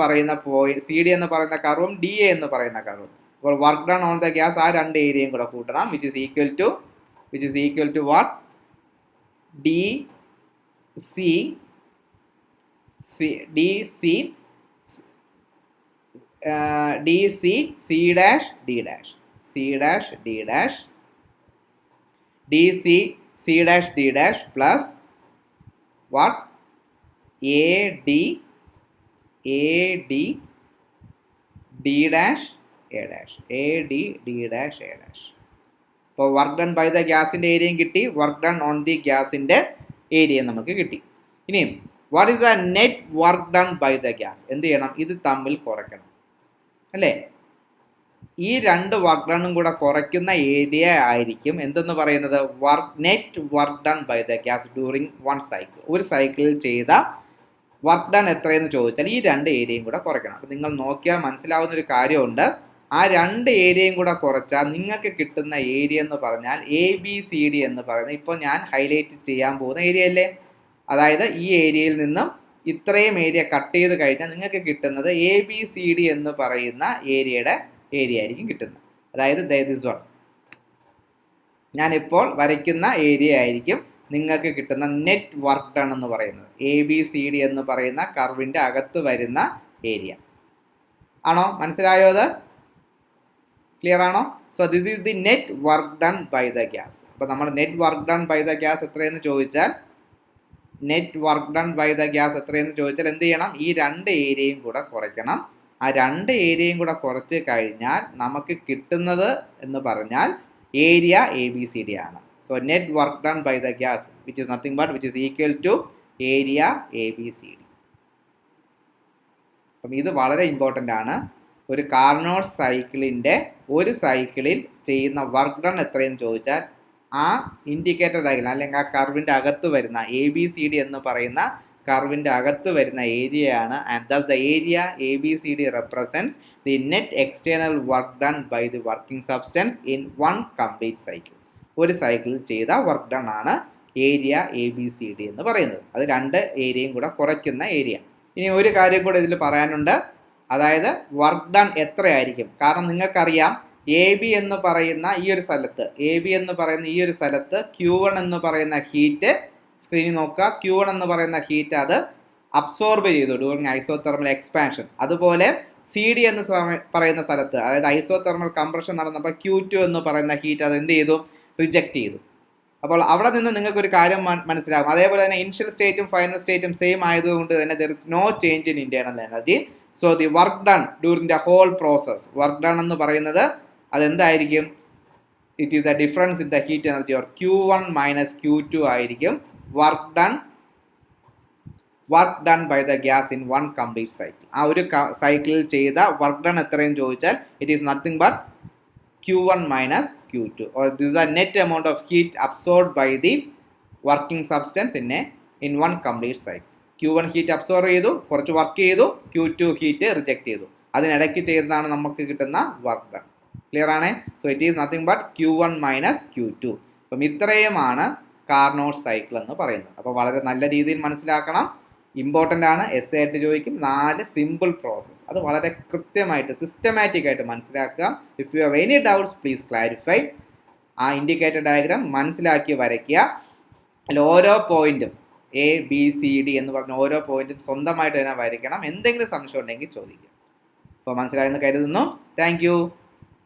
പറയുന്ന കർവും ഡി എ എന്ന് പറയുന്ന കർവും. അപ്പോൾ work done on the gas ആ 2 ഏരിയയും കൂടെ കൂട്ടണം, which is equal to what? D C C dash D dash C dash D dash plus what? A D D dash A dash. ഇപ്പോൾ വർക്ക് ഡൺ ബൈ ദ ഗ്യാസിൻ്റെ ഏരിയയും കിട്ടി, work done on the ഗ്യാസിൻ്റെ ഏരിയയും നമുക്ക് കിട്ടി. ഇനി what is the net work done by the gas? എന്ത് ചെയ്യണം? ഇത് തമ്മിൽ കുറയ്ക്കണം അല്ലേ? ഈ രണ്ട് വർക്ക് ഡണ്ണും കൂടെ കുറയ്ക്കുന്ന ഏരിയ ആയിരിക്കും എന്തെന്ന് പറയുന്നത് net work done by the gas during one cycle. ഒരു സൈക്കിളിൽ ചെയ്ത വർക്ക് ഡൺ എത്രയെന്ന് ചോദിച്ചാൽ ഈ രണ്ട് ഏരിയയും കൂടെ കുറയ്ക്കണം. അപ്പം നിങ്ങൾ നോക്കിയാൽ മനസ്സിലാവുന്ന ഒരു കാര്യമുണ്ട്. ആ രണ്ട് ഏരിയയും കൂടെ കുറച്ചാൽ നിങ്ങൾക്ക് കിട്ടുന്ന ഏരിയ എന്ന് പറഞ്ഞാൽ ABCD എന്ന് പറയുന്നത് ഇപ്പോൾ ഞാൻ ഹൈലൈറ്റ് ചെയ്യാൻ പോകുന്ന ഏരിയ അല്ലേ. അതായത് ഈ ഏരിയയിൽ നിന്നും ഇത്രയും ഏരിയ കട്ട് ചെയ്ത് കഴിഞ്ഞാൽ നിങ്ങൾക്ക് കിട്ടുന്നത് ABCD എന്ന് പറയുന്ന ഏരിയയുടെ ഏരിയ ആയിരിക്കും കിട്ടുന്നത്. അതായത് ദിസ് വൺ ഞാനിപ്പോൾ വരയ്ക്കുന്ന ഏരിയ ആയിരിക്കും നിങ്ങൾക്ക് കിട്ടുന്ന നെറ്റ് വർക്ക് ഡൺ എന്ന് പറയുന്നത്. ABCD എന്ന് പറയുന്ന കർവിൻ്റെ അകത്ത് വരുന്ന ഏരിയ ആണോ? മനസ്സിലായോ? അത് ക്ലിയർ ആണോ? So this is the net work done by the gas. അപ്പോൾ നമ്മൾ net work done by the gas എത്രയെന്ന് ചോദിച്ചാൽ എന്ത് ചെയ്യണം? ഈ രണ്ട് ഏരിയയും കൂടെ കുറയ്ക്കണം. ആ രണ്ട് ഏരിയയും കൂടെ കുറച്ച് കഴിഞ്ഞാൽ നമുക്ക് കിട്ടുന്നത് എന്ന് പറഞ്ഞാൽ ഏരിയ ABCD ആണ്. So net work done by the gas which is equal to area ABCD. അപ്പം ഇത് വളരെ ഇമ്പോർട്ടൻ്റ് ആണ്. ഒരു കാർനോട്ട് സൈക്കിളിൻ്റെ ഒരു സൈക്കിളിൽ ചെയ്യുന്ന വർക്ക് ഡൺ എത്രയെന്ന് ചോദിച്ചാൽ ആ ഇൻഡിക്കേറ്റർ ഡയഗ്രം അല്ലെങ്കിൽ ആ കർവിൻ്റെ അകത്ത് വരുന്ന ABCD എന്ന് പറയുന്ന കർവിൻ്റെ അകത്ത് വരുന്ന ഏരിയയാണ്. And thus the area ABCD represents the net external work done by the working substance in one complete cycle. ഒരു സൈക്കിളിൽ ചെയ്ത വർക്ക് ഡൺ ആണ് ഏരിയ ABCD എന്ന് പറയുന്നത്. അത് രണ്ട് ഏരിയയും കൂടെ കുറയ്ക്കുന്ന ഏരിയ. ഇനി ഒരു കാര്യം കൂടെ ഇതിൽ പറയാനുണ്ട്. അതായത് വർക്ക് ഡൺ എത്രയായിരിക്കും? കാരണം നിങ്ങൾക്കറിയാം AB എന്ന് പറയുന്ന ഈ ഒരു സ്ഥലത്ത് Q1 എന്ന് പറയുന്ന ഹീറ്റ്, സ്ക്രീനിൽ നോക്കുക, Q1 എന്ന് പറയുന്ന ഹീറ്റ് അത് അബ്സോർബ് ചെയ്തു ഡ്യൂറിങ് ഐസോതെർമൽ എക്സ്പാൻഷൻ. അതുപോലെ CD എന്ന് പറയുന്ന സ്ഥലത്ത്, അതായത് ഐസോതെർമൽ കംപ്രഷൻ നടന്നപ്പോൾ Q2 എന്ന് പറയുന്ന ഹീറ്റ് അത് എന്ത് ചെയ്തു? റിജക്റ്റ് ചെയ്തു. അപ്പോൾ അവിടെ നിന്ന് നിങ്ങൾക്ക് ഒരു കാര്യം മനസ്സിലാകും. അതേപോലെ തന്നെ ഇനിഷ്യൽ സ്റ്റേറ്റും ഫൈനൽ സ്റ്റേറ്റും സെയിം ആയതുകൊണ്ട് തന്നെ there is no change in internal energy. So the work done during the whole process, work done എന്ന് പറയുന്നത് അതെന്തായിരിക്കും? It is the difference in the heat energy or Q1 minus Q2 ആയിരിക്കും work done by the gas in one complete cycle. ആ ഒരു സൈക്കിളിൽ ചെയ്ത work done എത്രയെന്ന് ചോദിച്ചാൽ it is nothing but Q1 minus Q2 or this is the net amount of heat absorbed by the working substance in one complete cycle. Q1 heat absorb ചെയ്തു, കുറച്ച് work ചെയ്തു, Q2 heat reject ചെയ്തു. അതിനിടയ്ക്ക് ചെയ്തതാണ് നമുക്ക് കിട്ടുന്ന work done. Clear ആണ്? So it is nothing but Q1 minus Q2. അപ്പം ഇത്രയുമാണ് കാർനോട്ട് സൈക്കിൾ എന്ന് പറയുന്നത്. അപ്പോൾ വളരെ നല്ല രീതിയിൽ മനസ്സിലാക്കണം. ഇമ്പോർട്ടൻ്റ് ആണ്. എസ് ആയിട്ട് ചോദിക്കും. 4 സിമ്പിൾ പ്രോസസ്സ്. അത് വളരെ കൃത്യമായിട്ട് സിസ്റ്റമാറ്റിക് ആയിട്ട് മനസ്സിലാക്കുക. If you have any doubts please clarify. ആ ഇൻഡിക്കേറ്റർ ഡയഗ്രാം മനസ്സിലാക്കി വരയ്ക്കുക. അതിൽ ഓരോ പോയിന്റും ABCD എന്ന് പറഞ്ഞ ഓരോ പോയിന്റും സ്വന്തമായിട്ട് തന്നെ വരയ്ക്കണം. എന്തെങ്കിലും സംശയം ഉണ്ടെങ്കിൽ ചോദിക്കുക. അപ്പോൾ മനസ്സിലായെന്ന് കരുതുന്നു. താങ്ക്